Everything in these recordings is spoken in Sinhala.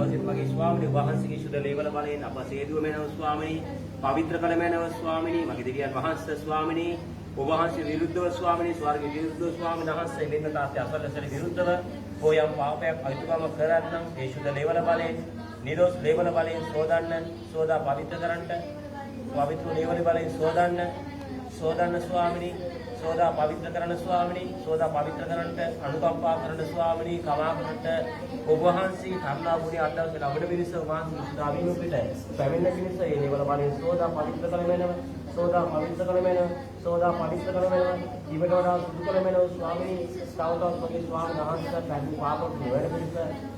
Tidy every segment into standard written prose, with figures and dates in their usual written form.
දවසේ මගේ ස්වාමීන් වහන්සේගේ සුද ලේවල බලයෙන් අප සේදුව මැනව ස්වාමීනි, පවිත්‍ර කළ මැනව ස්වාමීනි, මගේ දෙවියන් වහන්සේ ස්වාමීනි, ඔබ වහන්සේ විරුද්ධව ස්වාමීනි, ස්වර්ගයේ විරුද්ධව ස්වාමීන් වහන්සේ මෙන්න තාත්තේ අසල්ලසල විරුද්ධව හොයම් පාපයක් අයිතුකම කරන්නම් ඒ සුද ලේවල බලයෙන් නිරෝධ ලේවල බලයෙන් සෝදා පවිත්‍ර කරන්ට පවිත්‍ර ලේවල බලයෙන් සෝදන්න ස්වාමීනි, සෝදා පවිත්‍ර කරන ස්වාමීනි, සෝදා පවිත්‍ර කරන්නට අනුකම්පා කරන ස්වාමීනි, කමා කරන්නට ඔබ වහන්සේ කරුණා ගුණය අත්දැක ලබන පිණිස වහන්සේ උදාවිම පිට පැමිණ පිණිස ඒ දේවල් බලයෙන් සෝදා පවිත්‍ර කරමෙනව, සෝදා පවිත්‍ර කරමෙනව, සෝදා පවිත්‍ර කරමෙනව, ඊට වඩා සුදු කරමෙනව ස්වාමීනි, තවතවත් මගේ ස්වාමීන් වහන්සේට පැහැදිලි පාප නිවැරදි පිණිස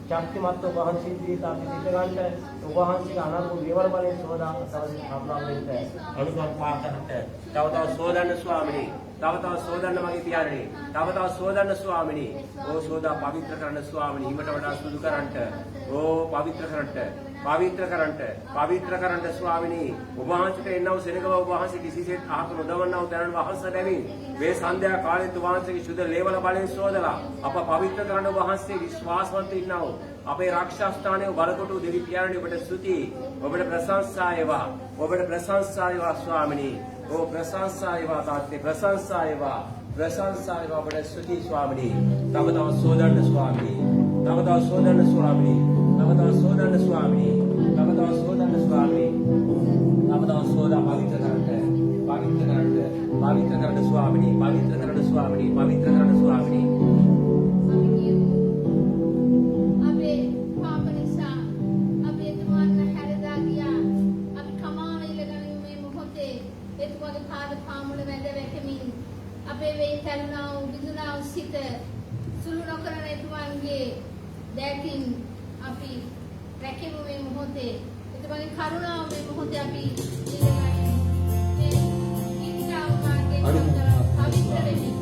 ශක්තිමත් ඔබ වහන්සේ දීත අපි සිත ගන්නට ඔබ වහන්සේගේ අනාත්ම දේවල් බලයෙන් සෝදා තවද කරුණා වෙන්න අනුකම්පා කරන්නට තවතවත් සෝදන්න ස්වාමීනි, තව සෝදන්න මගේ පියාණනි, තව සෝදන්න ස්වාමිනී, ඕ සෝදා පවිත්‍ර කරන්න ස්වාමිනී, ඊට වඩා සුදු කරන්නට, ඕ පවිත්‍ර කරන්නට ස්වාමිනී, ඔබ වහන්සේට එන්නව සෙනගව ඔබ වහන්සේ කිසිසේත් අහක නොදවන්නව දැනන වහන්සේ බැවින් මේ සන්ධ්‍යා කාලෙත් ඔබ වහන්සේගේ සුද ලේවල බලෙන් සෝදලා අප පවිත්‍ර කරන්න ඔබ වහන්සේ විශ්වාසවන්ත ඉන්නව අපේ ආරක්ෂා ස්ථානයේ බලකොටු දෙවි පියාණනි ඔබට ස්තුති, ඔබට ප්‍රශංසා වේවා ස්වාමිනී, ओ प्रशंसायवा ताते प्रशंसायवा बड़े स्तुति स्वामी तब सोदंड स्वामी तब सोदंड स्वामी तब सोदंड स्वामी तब सोदंड स्वामी तब सोदा पवित्र करण स्वामी අපේ වේ කරුණා විදුනා සිත සුළු නොකරන එතුමන්ගේ දැකින් අපි රැකෙමු මේ මොහොතේ එතුමන්ගේ කරුණාව මේ මොහොතේ අපි ඉල්ලගන්නේ මේ ඉන්ද්‍රාව මාර්ගයේ පවිත්‍ර වෙමි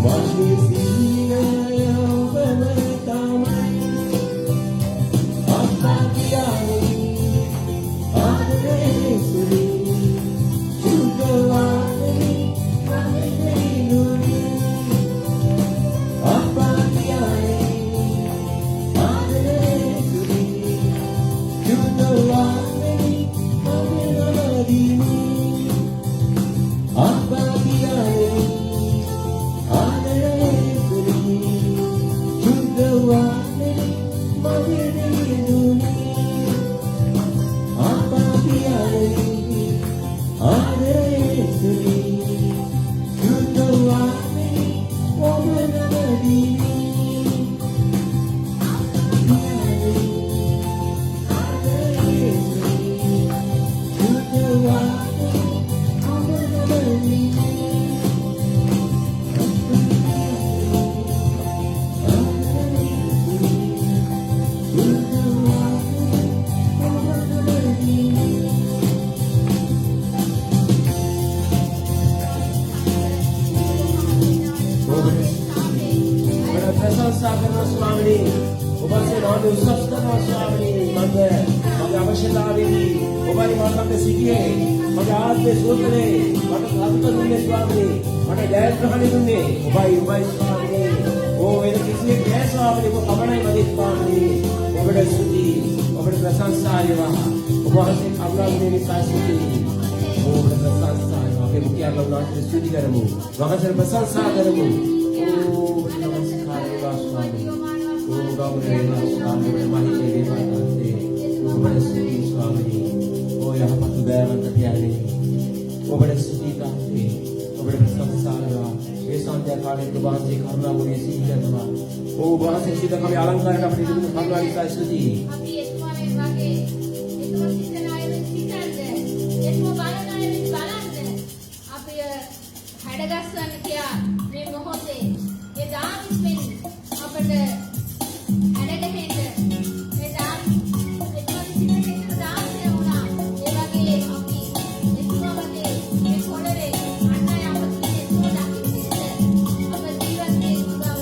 One ප්‍රශංසා කරනවා ස්වාමීනි. ඔබ වහන්සේ නාමය උසස් කරනවා ස්වාමීනි. මගේ අවශ්‍යතාවෙදී ඔබයි මට සිටියේ. මගේ ආත්මේ සුවකලේ මට සතුට දුන්නේ ස්වාමීනි. මට ජයග්‍රහණය දුන්නේ ඔබයි ස්වාමීනි. ඕ වෙන කිසියෙක් නෑ ස්වාමීනි. ඔබ පමණයි මගේ ස්වාමීනි. ඔබට ස්තුති. ඔබට ප්‍රශංසා වේවා. ඔබ වහන්සේ කරුණාවෙන් නිසා ස්තුති. ඔබට ප්‍රශංසා වේවා. අපේ මුඛ්‍යයන් උනාට ස්තුති කරමු. වහන්සේ ප්‍රශංසා කරමු. नमस्कार स्वामी ओम गौरे स्वामी महिते देवताते ओबड़े श्री स्वामी ओ यहाँ पर दयावंत प्यारे ओबड़े श्री ताते ओबड़े संसारवा ये संध्या काले के बाद से करुणा मुझे सीखना ओ वहाँ से सीधा कभी अलंकार का अपनी जीवन करुणा की सास्वती अभी ये तुम्हारे वाके ये तुम्हारे सीधे नाये में सीधा है ये तुम्हारे बाला नाये में बाला है आप ये हैडगासन क्या मैं मोहते ये दाम इसमें අපට අඩගෙහෙන්න ඒ දාම් එතුමාගේ සිතේට දාම් වුණා ඒ වගේ අපි එතුමාගේ මේ කොළරේ අන්නය අපිට දකින්න අපේ ජීවිතේ උදාව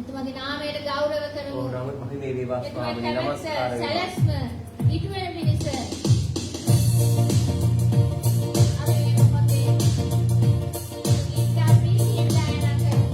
එතුමගේ නාමයට ගෞරව කරමු. ඔව් නමුත් මහිමේ වේවා ස්වාමීනි නමස්කාර වේවා. සැලැස්ම ඊට වෙන පිණිස අපි මේ මොහොතේ ගීතා පිළිගන්න ගායනා කරමු.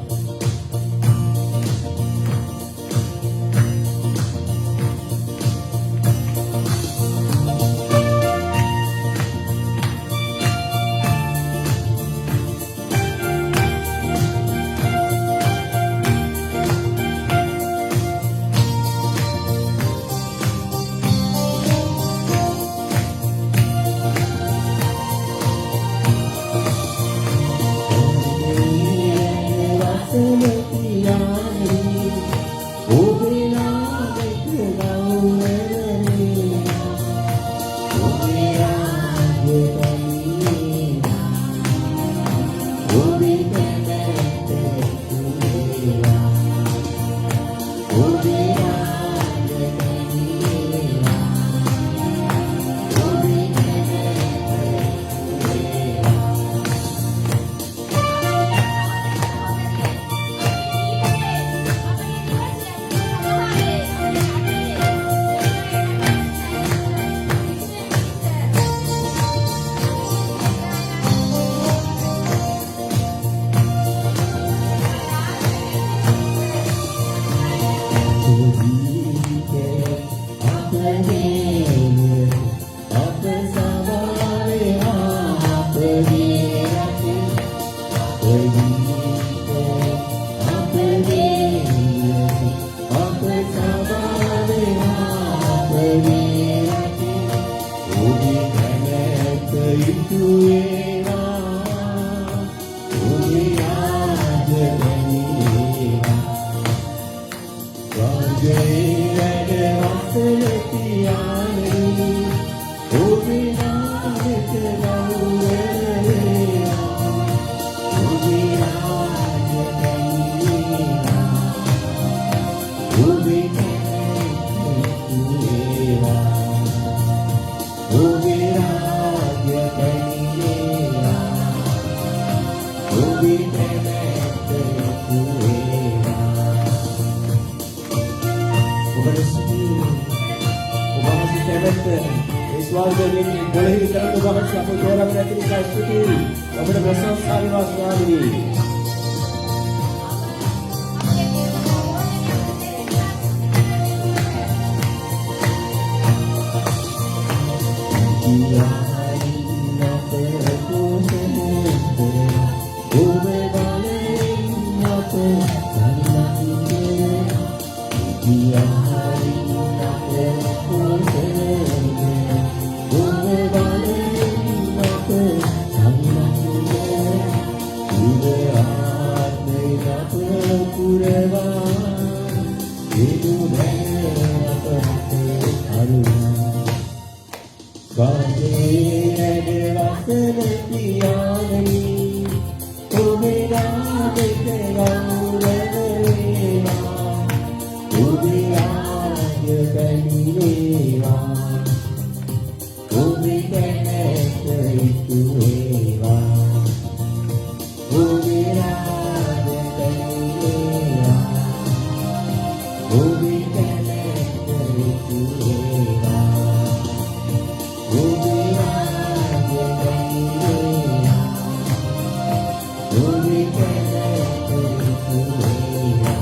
Bye. වසන පියාණනි ඔබේ නාමයට ගෞරව වේවා ඔබේ රාජ්‍ය පැමිණේවා ඔබේ කැමැත්ත ඉටු වේවා ඔබේ රාජ්‍ය පැමිණේවා ඔබේ කැමැත්ත ඉටු වේවා ඔබේ රාජ්‍ය පැමිණේවා ඔබේ කැමැත්ත ඉටු වේවා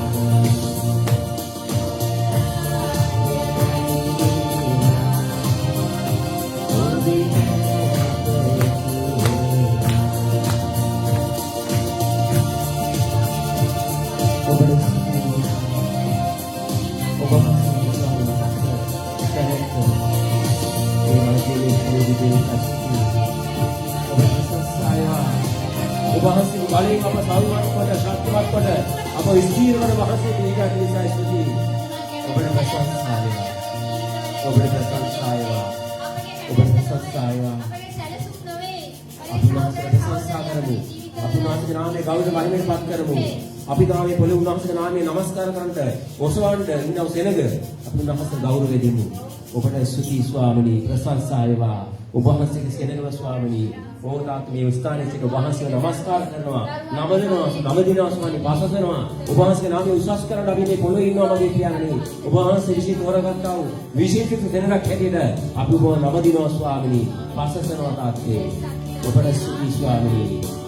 වහන්සේ බලයෙන් අප සල්වත් කොට ශක්තිමත් කොට අප ස්ථීර වන වහන්සේ පිළිගත් නිසා ස්තුතියි. ඔබට ප්‍රශංසාය. ඔබට ප්‍රශංසාය. ඔබට ප්‍රශංසාය. අපගේ සැලසුම් නොවේ. අපි වහන්සේට ප්‍රශංසා කරමු. අපි වහන්සේගේ නාමයේ ගෞරව මහිමයට පත් කරමු. අපි නාමයේ පොළොව වහන්සේගේ නාමයේ නමස්කාර කරන්ට ඔසවන්ට ඉන්නව සෙනග අපි වහන්සේට ගෞරවය දෙමු. ඔබට ස්තුතියි ස්වාමිනී ප්‍රශංසායවා. ඔබ වහන්සේගේ සෙනගව ස්වාමිනී ඕතාත් මේ ස්ථානයේ සිට වහන්සේ නමස්කාර කරනවා නම දෙනවා ස්වාමී පාස කරනවා ඔබ වහන්සේගේ නාමය උසස් කරලා අපි මේ පොළොවේ ඉන්නවා මගේ පියාණනි ඔබ වහන්සේ විශේෂ තෝරගත්තා වූ විශේෂිත දෙනක් හැටියට අපි ඔබ නම දිනවා ස්වාමීනි පාස කරනවා තාත්තේ ඔබට ස්තුති ස්වාමීනි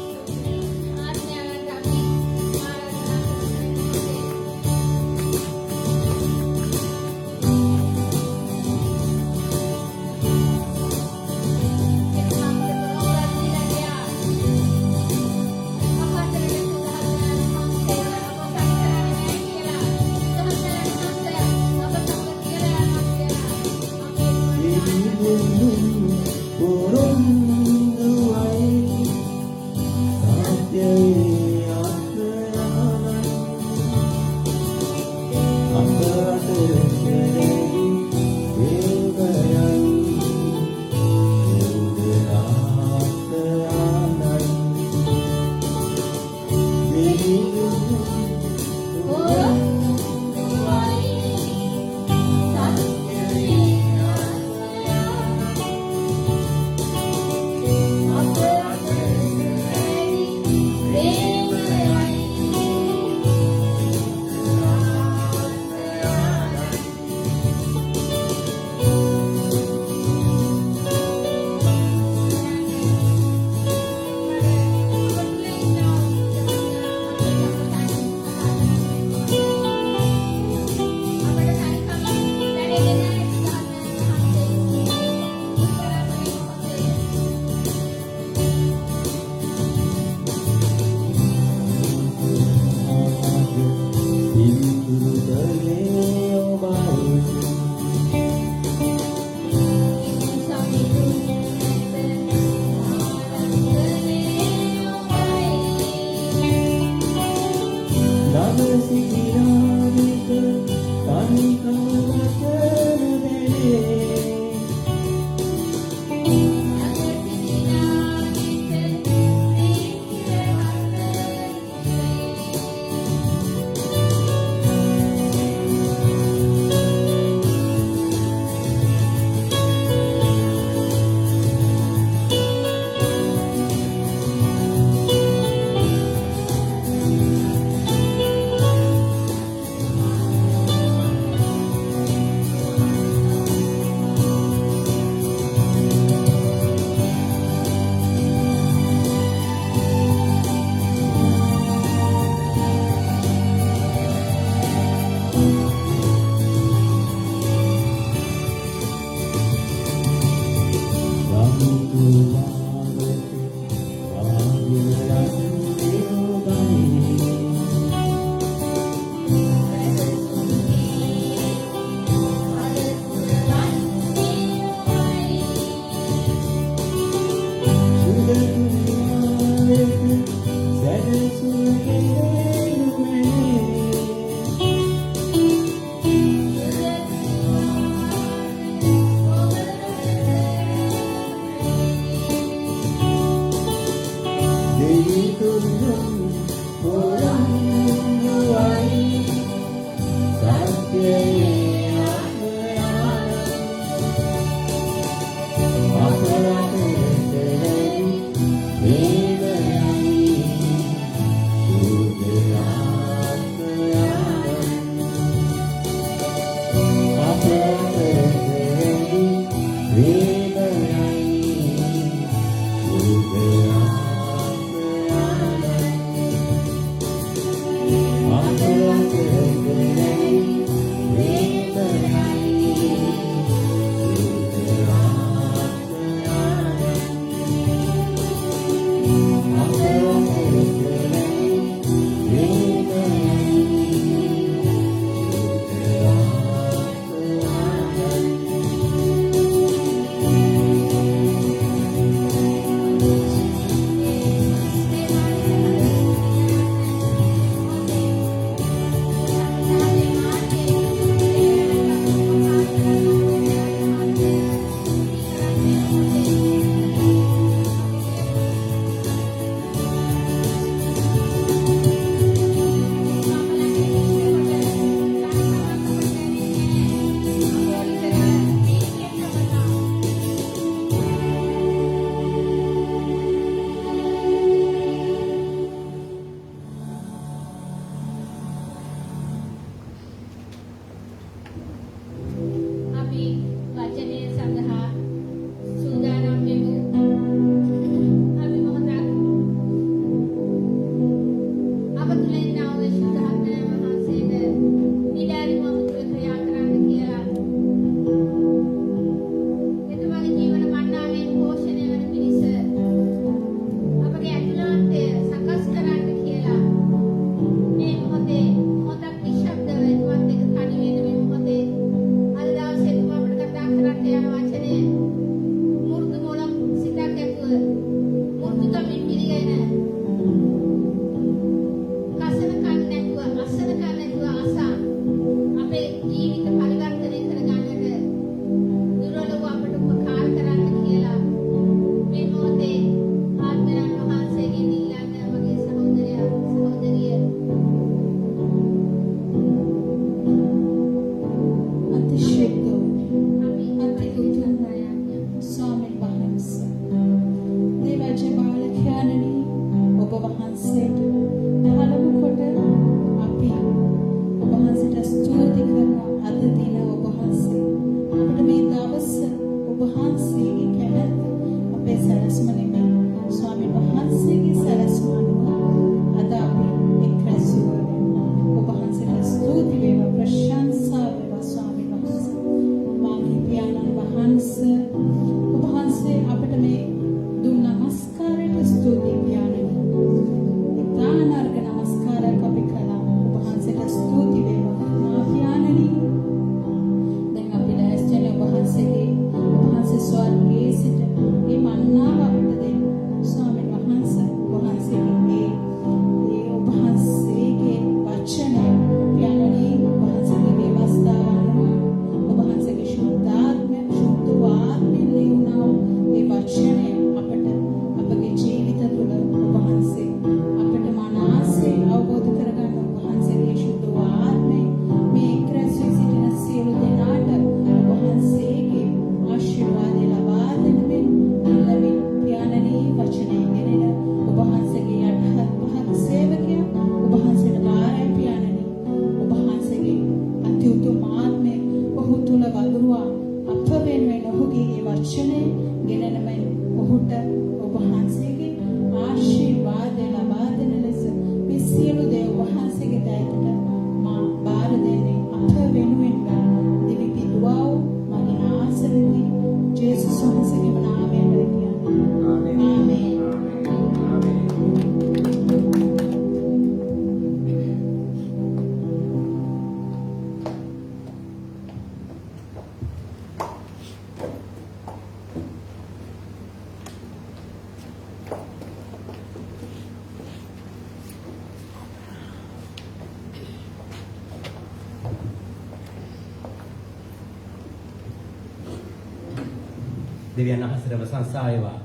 දෙවියන් අහසට ප්‍රශංසා වේවා.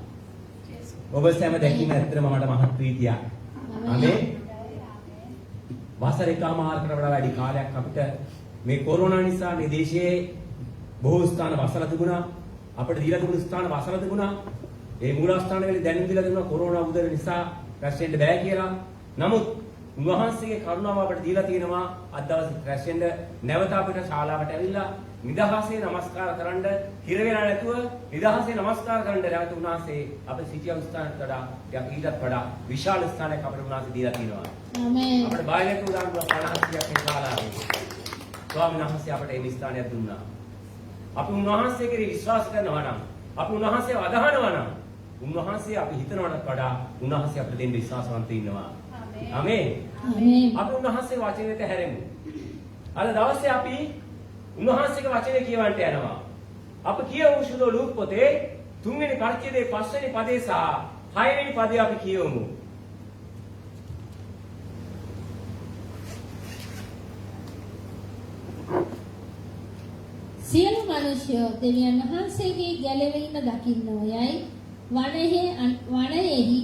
ඔබ සෑම දැකීම ඇත්තටම මට මහත් ප්‍රීතියක්. ආමේන්. වසර එකමාරකට වඩා වැඩි කාලයක් අපිට මේ කොරෝනා නිසා මේ දේශයේ බොහෝ ස්ථාන වසර තිබුණා. අපිට දීලා තිබුණු ස්ථාන වසර තිබුණා. ඒ මූලස්ථාන වල දැනුම් දීලා තිබුණා කොරෝනා උදර නිසා රැස් වෙන්න බෑ කියලා. නමුත් උන්වහන්සේගේ කරුණාව අපිට දීලා තියෙනවා අද දවසේ රැස් වෙන්න නැවත අපිට ශාලාවට ඇවිල්ලා නිදහසේ නමස්කාර කරන්න හිර වෙලා නැතුව නිදහසේ නමස්කාර කරන්න නැවත උන්වහන්සේ අපේ සිටියම් ස්ථානට වඩා ඊටත් වඩා විශාල ස්ථානයක් අපිට උන්වහන්සේ දීලා තියෙනවා. ආමේන්. අපිට බාහිරට උදාහරණ 50ක් මේ ශාලාවේ ස්වාමීන් වහන්සේ අපට මේ ස්ථානයක් දුන්නා. අපි උන්වහන්සේ කෙරෙහි විශ්වාස කරනවා නම් අපි උන්වහන්සේව අදහනවා නම් උන්වහන්සේ අපි හිතනවටත් වඩා උන්වහන්සේ අපිට දෙන්න විශ්වාසවන්ත ඉන්නවා. ආමේන්. ආමේන්. අපි උන්වහන්සේ වචනයට හැරෙමු. අද දවසේ අපි උන්වහන්සේගේ වචනේ කියවන්න යනවා. අපි කියවමු සුදු ලූක් පොතේ 3 වෙනි පරිච්ඡේදයේ 5 වෙනි පදේ සහ 6 වෙනි පදේ අපි කියවමු. සියලු මිනිසයෝ දෙවියන් වහන්සේගේ ගැලවීම දකින්නෝයයි වනයේහි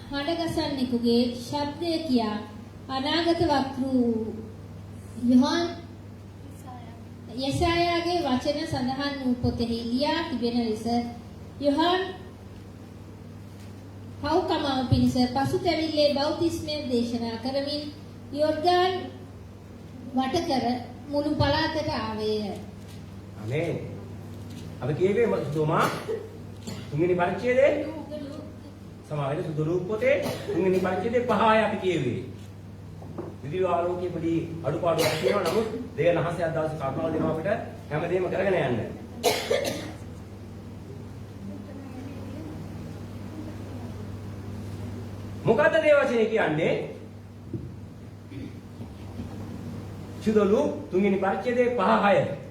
හඬගසන්නෙකුගේ ශබ්දය කියා අනාගත වක්තෘ යෙසායාගේ වචන සඳහන් වූ පොතෙහි ලියා තිබෙන ලෙස යොහාන් පව්කමාව පිණිස පසුතැවිල්ලේ බෞතිස්මය දේශනා කරමින් යෝර්දාන් වටකර මුළු පළාතට ආවේය. ආමේන්. අපි කියවේ සුදුමා 3 වෙනි පරිච්ඡේදයේ සමාවෙන සුදු ලූක් පොතේ 3 වෙනි පරිච්ඡේදයේ 5 අපි කියවේ. විදිව ආලෝකයේ පොඩි අඩුපාඩුවක් තියෙනවා. නමුත් දෙවියන් වහන්සේ අද දවසේ කරුණාව දෙනවා අපිට හැමදේම කරගෙන යන්න. මොකද්ද මේ වචනේ කියන්නේ? සුදු ලූක් 3 වෙනි පරිච්ඡේදයේ 5-6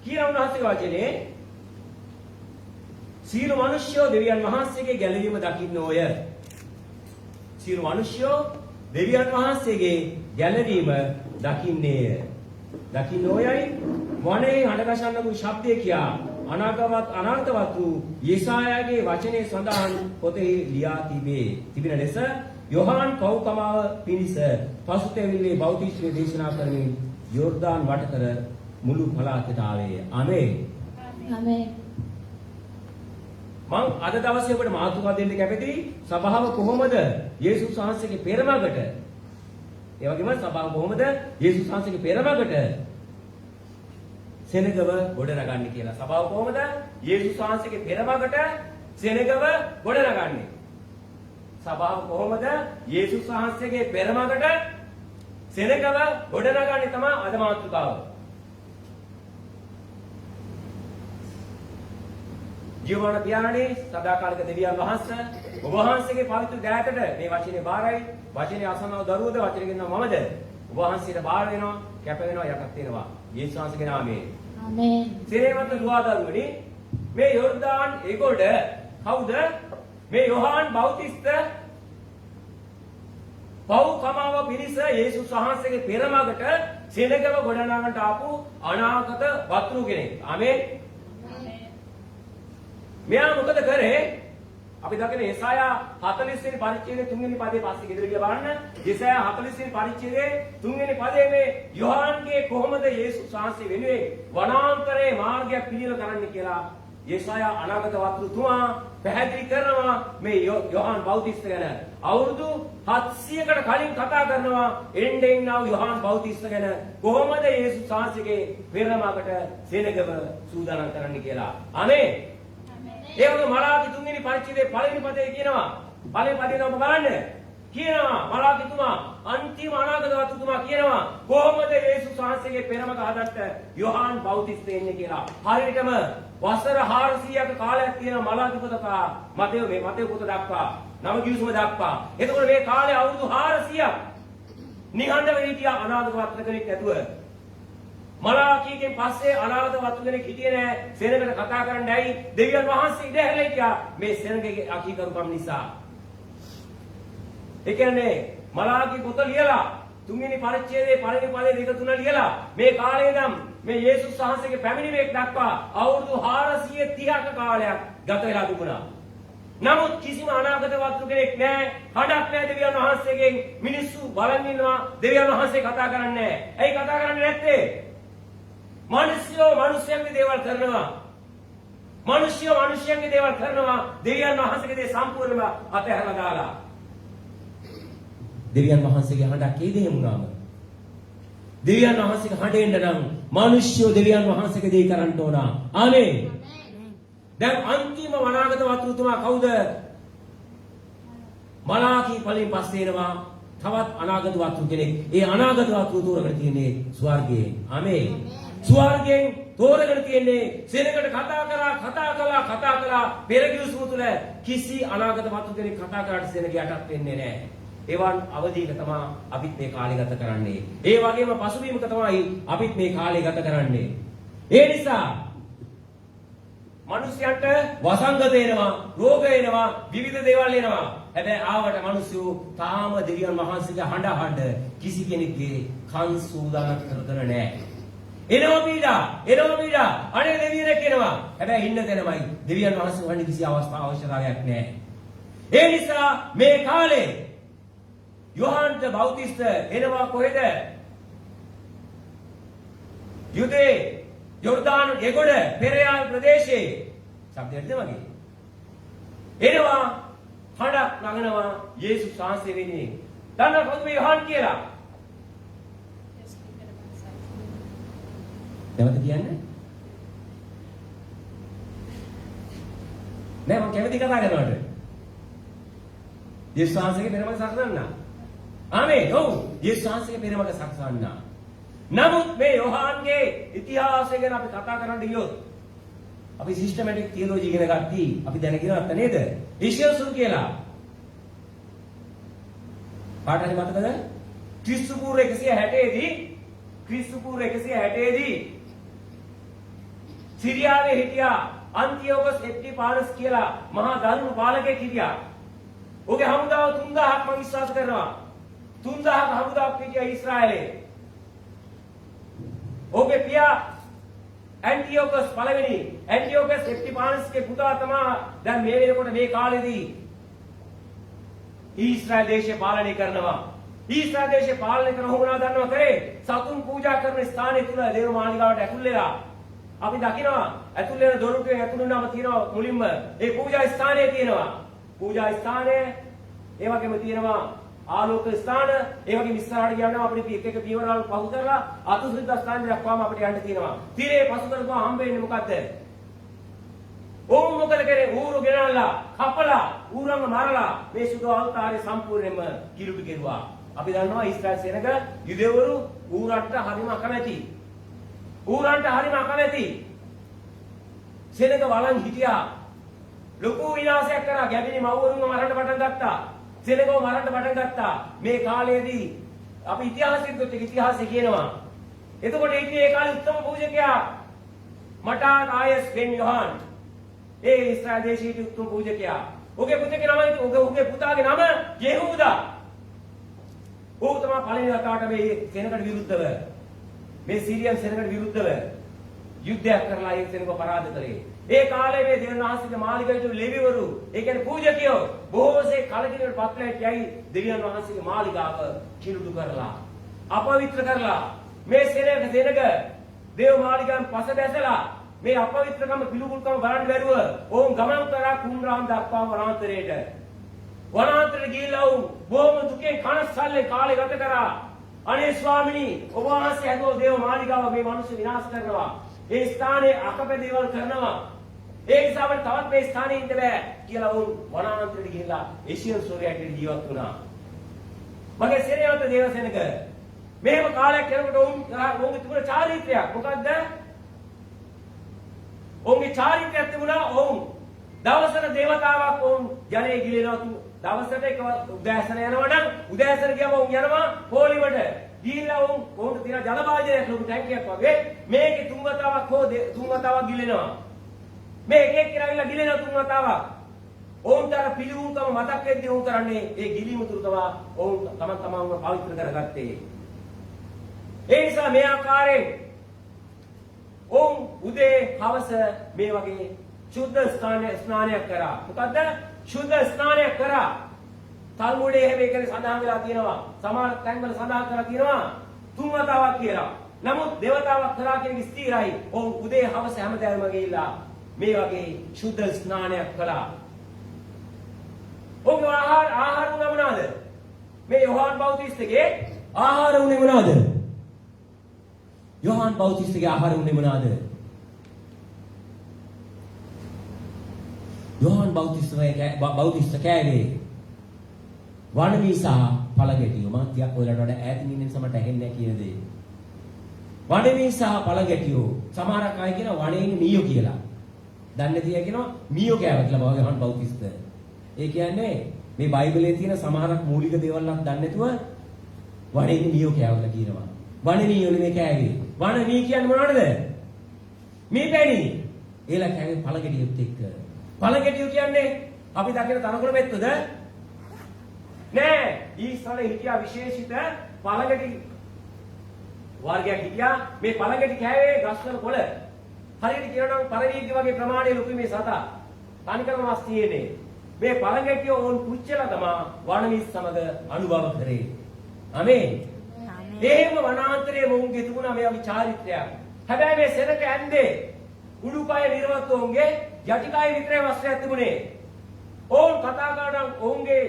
කියන උන්වහන්සේ වචනේ සියලු මිනිස්යෝ දෙවියන් වහන්සේගේ ගැලවීම දකින්නෝය. සියලු මිනිස්යෝ දෙවියන් වහන්සේගේ ගැලවීම දකින්නේය. දකින්නෝයයි වනයේ හඬගසන්නකු ශබ්දය කියා අනාගතවත් වූ යෙසායාගේ වචනේ සඳහන් පොතේ ලියා තිබෙන ලෙස යොහාන් පව්කමාව පිණිස පසුතැවිල්ලේ බෞතිස්මය දේශනා කරමින් යෝර්දාන් වටකර මුළු පළාතට ආවේය. ආමේන්. ආමේන්. මම අද දවසේ ඔබට මාතෘකාව දෙන්න කැමතියි. සභාව කොහොමද යේසුස් වහන්සේගේ පෙරමගට ඒ වගේම සභාව කොහොමද යේසුස් වහන්සේගේ පෙරමගට සෙනගව ගොඩනගන්නේ කියලා. සභාව කොහොමද යේසුස් වහන්සේගේ පෙරමගට සෙනගව ගොඩනගන්නේ? සභාව කොහොමද යේසුස් වහන්සේගේ පෙරමගට සෙනගව ගොඩනගන්නේ තමයි අද මාතෘකාව. ජීවමාන පියාණනේ සදාකාලික දෙවියන් වහන්සේ ඔබ වහන්සේගේ පවිත්‍ර දෑතට මේ වචනේ බාරයි. වචනේ අසන්නව දරුවද වචනේ කියනවා මමද? ඔබ වහන්සේට බාර වෙනවා, කැප වෙනවා, යටත් වෙනවා. යේසුස් වහන්සේගේ නාමයෙන්. ආමේන්. සිරේවන්ත දුවා දරුවනි මේ යෝර්දාන් ඒගොල්ඩ කවුද? මේ යොහාන් බෞතිස්ත පව්කමාව පිණිස යේසුස් වහන්සේගේ පෙරමගට සෙනගව ගොඩනගන්නට ආපු අනාගත වක්තෘ කෙනෙක්. ආමේන්. මෙයා මොකද කරේ? අපි දකින යෙසායා 40 වෙනි පරිච්ඡේදයේ 3 වෙනි පදයේ පස්සේ ගෙදර ගියා බලන්න. යෙසායා 40 වෙනි පරිච්ඡේදයේ 3 වෙනි පදයේ මේ යොහාන්ගේ කොහොමද යේසුස් වහන්සේ වෙනුවෙන් වනාන්තරයේ මාර්ගයක් පිළිල කරන්න කියලා යෙසායා අනාගත වක්තෘතුමා පැහැදිලි කරනවා මේ යොහාන් බෞතිස්ත ගැන. අවුරුදු 700කට කලින් කතා කරනවා එන්ඩෙන් ආව යොහාන් බෞතිස්ත ගැන කොහොමද යේසුස් වහන්සේගේ පෙරමගට සෙනගව සූදානම් කරන්න කියලා. ආමේන්. ඒ වගේ මලාකි 3 වෙනි පරිච්ඡේදයේ පළවෙනි පදේ කියනවා. පළවෙනි පදේ නම් බලන්න. කියනවා මලාකිතුමා අන්තිම අනාගත වතුතුමා කියනවා කොහොමද යේසුස් වහන්සේගේ පෙරමග හදන්න යොහාන් බෞතිස්ත එන්නේ කියලා. හරියටම වසර 400ක කාලයක් තියෙන මලාකි පොත මතේ පොත දක්වා නව කිවිසුම දක්වා. එතකොට මේ කාලේ අවුරුදු 400ක් නිහඬව හිටියා අනාගත වතුර කෙනෙක් ඇතුව. මලාකීගෙන් පස්සේ අනාගත වතු කෙනෙක් හිටියේ නෑ. සෙනඟට කතා කරන්න ඇයි? දෙවියන් වහන්සේ ඉඳ හැරලා හිටියා මේ සෙනඟගේ අකීකරුකම් නිසා. ඒ කියන්නේ මලාකී පොත ලියලා 3 වෙනි පරිච්ඡේදයේ පළවෙනි පදේ 2 3 ලියලා මේ කාලේ නම් මේ යේසුස් වහන්සේගේ පැමිණීමක් දක්වා අවුරුදු 430ක කාලයක් ගත වෙලා තිබුණා. නමුත් කිසිම අනාගත වස්තු කෙනෙක් නැහැ. හඩක් නැහැ දෙවියන් වහන්සේගෙන්. මිනිස්සු බලන් ඉන්නවා දෙවියන් වහන්සේ කතා කරන්නේ නැහැ. ඇයි කතා කරන්නේ නැත්තේ? මිනිස්යන්ගේ දේවල් කරනවා. මිනිස්යන්ගේ දේවල් කරනවා. දෙවියන් වහන්සේගේ දේ සම්පූර්ණයෙන්ම අතහැරලා දාලා. දෙවියන් වහන්සේගේ හඬක් ඒ දෙහෙම වුණාම දෙවියන් වහන්සේගේ හඬෙන්න නම් මිනිස්සු දෙවියන් වහන්සේගේ දේ කරන්න ඕන. ආමේන්. දැන් අන්තිම අනාගත වතුතුමා කවුද? මලාකී ඵලයෙන් පස්සේ එනවා තවත් අනාගත වතු කෙනෙක්. ඒ අනාගත වතු තෝරගෙන තියෙන්නේ ස්වර්ගයේ. ආමේන්. ස්වර්ගයෙන් තෝරගෙන තියෙන්නේ සෙනඟට කතා කළා පෙරගිවිසුම තුළ කිසි අනාගත වතු කෙනෙක් කතා කරාට සෙනඟ යටත් වෙන්නේ නැහැ. ඒවන් අවදීක තමයි අපිත් මේ කාලය ගත කරන්නේ. ඒ වගේම පසුබිමක තමයි අපිත් මේ කාලය ගත කරන්නේ. ඒ නිසා මිනිස්යන්ට වසංගත එනවා, රෝග එනවා, විවිධ දේවල් එනවා. හැබැයි ආවට මිනිස්සු තාම දෙවියන් වහන්සේගේ හඬ අහන්න කිසි කෙනෙක්ගේ කන් සූදානම් කරගෙන නැහැ. එනවා පීඩා. අනේ දෙවියනෙක් එනවා. හැබැයි ඉන්න තැනමයි දෙවියන් වහන්සේ වන්නේ කිසි අවශ්‍යතාවයක් නැහැ. ඒ නිසා මේ කාලේ යෝහන්ට බෞතිස්ත එනවා කොහෙද? යුදේ යෝර්දාන එගොඩ පෙරයාල් ප්‍රදේශයේ. શબ્දයක්ද වගේ. එනවා හඬක් නගනවා යේසුස් වහන්සේ වෙන්නේ. දන්නා කවුද මේ යෝහන් කියලා? නැවත කියන්නේ? නෑ මම කැමති කතා කරනවට. යේසුස් වහන්සේගේ පෙරමග සකසන්න. ආමේන්. ඔව්. යේසුස් වහන්සේගේ පෙරමග සකසන්න. නමුත් මේ යෝහාන්ගේ ඉතිහාසය ගැන අපි කතා කරන්න ගියොත් අපි සිස්ටමැටික් තියොලොජි ඉගෙන ගත්තා. අපි දැනගෙන නැත්ත නේද? ඉෂියසුන් කියලා. පාඩ හරි මතකද? ක්‍රිස්තු පූර්ව 160 දී සිරියාවේ හිටියා අන්තියෝකස් එප්ටිපානස් කියලා මහා දරුණු පාලකයෙක් හිටියා. ඔහුගේ හමුදාව 3000ක් මම විශ්වාස කරනවා. 3000ක් හමුදාවක් හිටියා ඊශ්‍රායලේ. ඔහුගේ පියා ඇන්ටියෝකස් පළවෙනි ඇන්ටියෝකස් එප්ටිපානස්ගේ පුතා තමයි දැන් මේ වෙනකොට මේ කාලෙදී ඊශ්‍රායල් දේශය පාලනය කරනවා. ඊශ්‍රායල් දේශය පාලනය කරන මොනවා දන්නව කරේ? සතුන් පූජා කරන ස්ථානය තුල දේව මාලිගාවට ඇතුල් වෙලා අපි දකිනවා ඇතුල් වෙන දොරටුවෙන් ඇතුල් වුණාම තියෙනවා මුලින්ම ඒ පූජා ස්ථානය තියෙනවා. පූජා ස්ථානය ඒ වගේම තියෙනවා ආලෝක ස්ථාන ඒ වගේම ඉස්සරහට ගියාම අපිට එක පියවරවල් පහු කරලා අතුසුද්ධ ස්ථාන දක්වාම අපිට යන්න තියෙනවා. තීරේ පසු කරපුවා හම්බ වෙන්නේ මොකද්ද? ඕම් මොකද කරේ? ඌරු ගෙනල්ලා කපලා ඌරන්ව මරලා මේ සුදු අවතාරය සම්පූර්ණයෙන්ම කිලුටු කෙරුවා. අපි දන්නවා ඊශ්‍රායල් සේනක යුදෙවරු ඌරන්ට හරිම අකමැති. සේනක වලන් හිටියා. ලොකු විනාශයක් කරා. ගැබිනි මව්වරුන්ව මරන්න පටන් ගත්තා. සෙනගව මරන්න පටන් ගත්තා. මේ කාලයේදී අපි ඉතිහාසය කියනවා. එතකොට ඉන්නේ ඒ කාලේ උත්තම පූජකයා මටාන් ආයස් බෙන් යොහන්. ඒ ඊශ්‍රායල් දේශයේ උත්තම පූජකයා. ඔහුගේ පුතාගේ නම යෙහූදා. ඔහු තමයි පළවෙනි වතාවට මේ සෙනගට විරුද්ධව මේ සිරියන් සෙනගට විරුද්ධව යුද්ධයක් කරලා ඒ සෙනගව පරාද කළේ. ඒ කාලේ මේ දෙවියන් වහන්සේගේ මාලිගාවේ ලෙවිවරු ඒ කියන්නේ පූජකයෝ බොහෝසේ කලකිරීමට පත් වෙලා කියයි දෙවියන් වහන්සේගේ මාලිගාව කිලුටු කරලා අපවිත්‍ර කරලා මේ සෙනග දේව මාලිගාවෙන් පස බැසලා මේ අපවිත්‍රකම පිළිකුල්කම බලන්න බැරුව ඕන් ගමන් කරා කුම්රාම් දක්වා වනාන්තරයට ගිහිල්ලා බොහොම දුකෙන් කනස්සල්ලේ කාලේ ගත කරා. අනේ ස්වාමිනී ඔබ වහන්සේ හදෝ දේව මාලිගාව මේ මිනිස්සු විනාශ කරනවා. ඒ ස්ථානයේ අකපදේවල් කරනවා. ඒ නිසා අපිට තවත් මේ ස්ථානයේ ඉන්න බෑ කියලා වුන් වනාන්තරයට ගිහිල්ලා ඒෂියන් සූර්යයට ජීවත් වුණා. මගේ සේනාවත දේවසේනක මේව කාලයක් යනකොට ඔවුන්ගේ තිබුණ චාරිත්‍රයක් මොකද්ද? ඔවුන්ගේ චාරිත්‍රයක් තිබුණා. ඔවුන් දවසට දේවතාවක් ඔවුන් ජනයේ ගිලිනවා. දවසට එක උදෑසන යනවා නම් උදෑසන ගියම ඔවුන් යනවා පොලිමට. ගිහිල්ලා ඔවුන්ට තියෙන ජල භාජනයක් ලොකු ටැංකියක් වගේ මේකේ තුන් වතාවක් ගිලිනවා. මේ එක කියලා ගිලිනවා තුන් වතාවක්. ඔවුන්ට අර පිළිවුම්කම මතක් වෙද්දී ඔවුන් කරන්නේ ඒ ගිලීම තුරු තමයි ඔවුන් තමන්ව පවිත්‍ර කරගත්තේ. ඒ නිසා මේ ආකාරයෙන් ඔවුන් උදේ හවස මේ වගේ සුද්ධ ස්නානයක් කරා. මොකද්ද? ශුද්ධ ස්නානයක් කරා. තල්මුඩේ හැම එකේ සඳහන් වෙලා තියෙනවා. සමාන තැන්වල සඳහන් කරලා තියෙනවා 3 වතාවක් කියලා. නමුත් දෙවතාවක් කරා කියන එක ස්ථිරයි. ඔව් උදේ හවස හැමදාම ගිහිල්ලා මේ වගේ ශුද්ධ ස්නානයක් කළා. ඔව් ආහාර උනේ මොනවාද? මේ යෝහාන් බෞතිස්තගේ ආහාර උනේ මොනවාද? යෝහාන් බෞතිස්තගේ ආහාර උනේ මොනවාද? යෝහාන් බෞතිස්ත කෑවේ වණවි සහ පළගැටියෝ. මම ටිකක් ඔයාලට වඩා ඈතින් ඉන්න නිසා මට ඇහෙන්නේ නැහැ කියන දේ. වණවි සහ පළගැටියෝ. සමහරක් අය කියනවා වණේන මීයෝ කියලා. දන්නේ නැති අය කියනවා මීයෝ කෑවා කියලා යෝහාන් බෞතිස්ත. ඒ කියන්නේ මේ බයිබලයේ තියෙන සමහරක් මූලික දේවල්වත් දන්නේ නැතුව වණේන මීයෝ කෑවලා කියනවා. වණ මීයෝ නෙමෙයි කෑවේ. වණ මී කියන්නේ මොනවද? මී පැණි. ඒලා කෑවේ පළගැටියොත් එක්ක. පළගැටියෝ කියන්නේ අපි දකින තනකොළ මෙත්තද? නෑ. ඊස්සල හිටියා විශේෂිත පළගැටි වර්ගයක් හිටියා. මේ පළගැටි කෑවේ ගස්වල කොළ. හරියට කියනවා නම් පරිවීග්‍ය වගේ ප්‍රමාණය ලොකුයි මේ සතා. තනිකරම මස් තියෙන්නේ. මේ පළගැටියෝ ඕන් පුච්චලා තමයි වණවිස් සමග අනුභව කරේ. ආමේන්. එහෙම වනාන්තරයේ මොවුන්ගේ තිබුණා මේ වගේ චාරිත්‍රයක්. හැබැයි මේ සෙනක ඇන්දේ උඩුකය නිර්වත් වුන්ගේ යටිකය විතරේ වස්ත්‍රයක් තිබුණේ. ඕන් කතා කරන ඔවුන්ගේ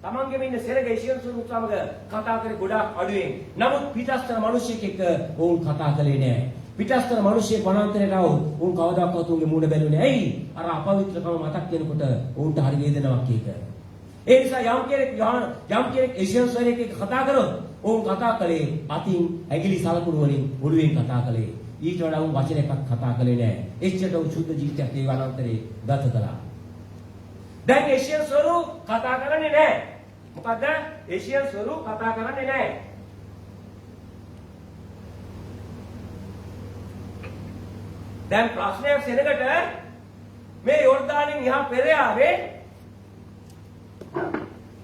තමන්ගේ ඉන්න සෙනග ඒෂියන් සුරුත් සමග කතා කරේ ගොඩාක් අඩුවෙන්. නමුත් පිටස්තර මිනිස්සෙක් එක්ක ඔවුන් කතා කළේ නෑ. පිටස්තර මිනිස්සෙක් වනාන්තරයට ආවොත් ඔවුන් කවදාකවත් උන්ගේ මූණ බැලුවේ නෑ. ඇයි? අර අපවිත්‍රකම මතක් වෙනකොට ඔවුන්ට හරි වේදනාවක් ඒක. ඒ නිසා යම් කෙනෙක් ඒෂියන් සරේක කතා කරොත් ඔවුන් කතා කළේ අතින් ඇඟිලි සලකුණු වලින් ඔළුවෙන් කතා කළේ. ඊට වඩා උන් වචනයක්වත් කතා කළේ නෑ. එච්චර උන් සුද්ධ ජීවිතයක් ඒ වනාන්තරේ ගත කළා. දැන් ඒෂියන් සරු කතා කරන්නේ නෑ. මොකද ඒෂියන් සරු කතා කරන්නේ නෑ. දැන් ප්‍රශ්නයක් සෙනගට මේ යෝර්දානෙන් එහා පෙරයාවේ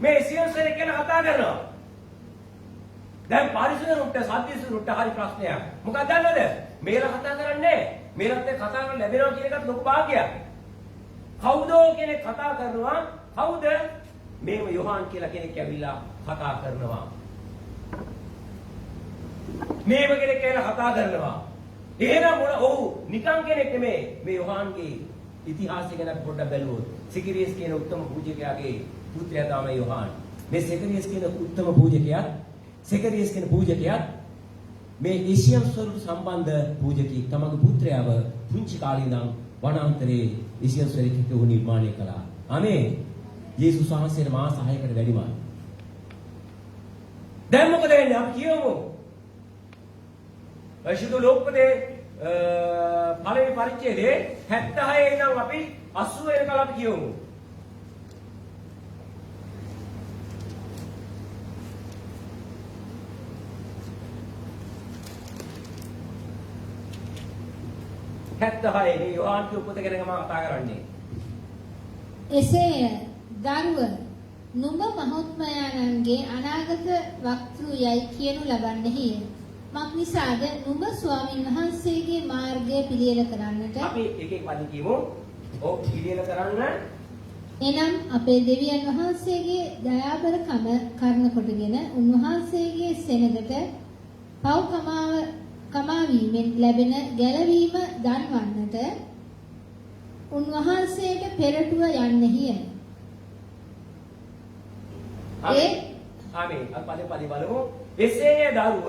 මේ ඒෂියන් සරු කියන කතා කරනවා. දැන් පාරිසුරුන්ට සද්දිසුරුන්ට හරි ප්‍රශ්නයක්. මොකක්ද දන්නවද? මේලා කතා කරන්නේ මේලත් එක්ක කතා කරන්න ලැබෙනවා කියන එකත් ලොකු භාග්‍යයක්. කවුදෝ කෙනෙක් කතා කරනවා. කවුද? මේව යෝහාන් කියලා කෙනෙක් ඇවිල්ලා කතා කරනවා. මේව කෙනෙක් ඇවිල්ලා කතා කරනවා. එහෙනම් මොන ඔව් නිකන් කෙනෙක් නෙමෙයි. මේ යෝහාන්ගේ ඉතිහාසය ගැන පොඩ්ඩක් බැලුවොත් සිකිරියස් කියන උත්තම පූජකයාගේ පුත්‍රයා තමයි යෝහාන්. මේ සිකිරියස් කියන උත්තම පූජකයා සෙකරියස් කියන පූජකයා මේ ඒෂියන් ස්වරූප සම්බන්ධ පූජකෙක් තමගේ පුත්‍රයාව පුංචි කාලේ ඉඳන් වනාන්තරයේ ඒෂියන් ස්වරූපික වූ නිර්මාණය කළා. ආමේන්. යේසුස් වහන්සේට මාස 6කට වැඩිමයි. දැන් මොකද වෙන්නේ? අපි කියමු. අශුද්ධ ලෝකපදේ පළවෙනි පරිච්ඡේදයේ 76 ඉඳන් අපි 80 වෙනකල් අපි කියමු. මේ යෝහාන්ගේ උපත ගැන මම කතා කරන්නේ. එසේය දරුව නුඹ මහත්මයාණන්ගේ අනාගත වක්තෘයයි කියනු ලබන්නේය. මක් නිසාද නුඹ ස්වාමින් වහන්සේගේ මාර්ගය පිළියෙල කරන්නට අපි එක එක පද කියමු. ඔව් පිළියෙල කරන්න. එනම් අපේ දෙවියන් වහන්සේගේ දයාබරකම කරුණ කොටගෙන උන්වහන්සේගේ සෙනගට පව් කමාවීමෙන් ලැබෙන ගැලවීම දන්වන්නට උන්වහන්සේට පෙරටුව යන්නේය. ආමේන්. අපි පදේ බලමු. එසේ දරුව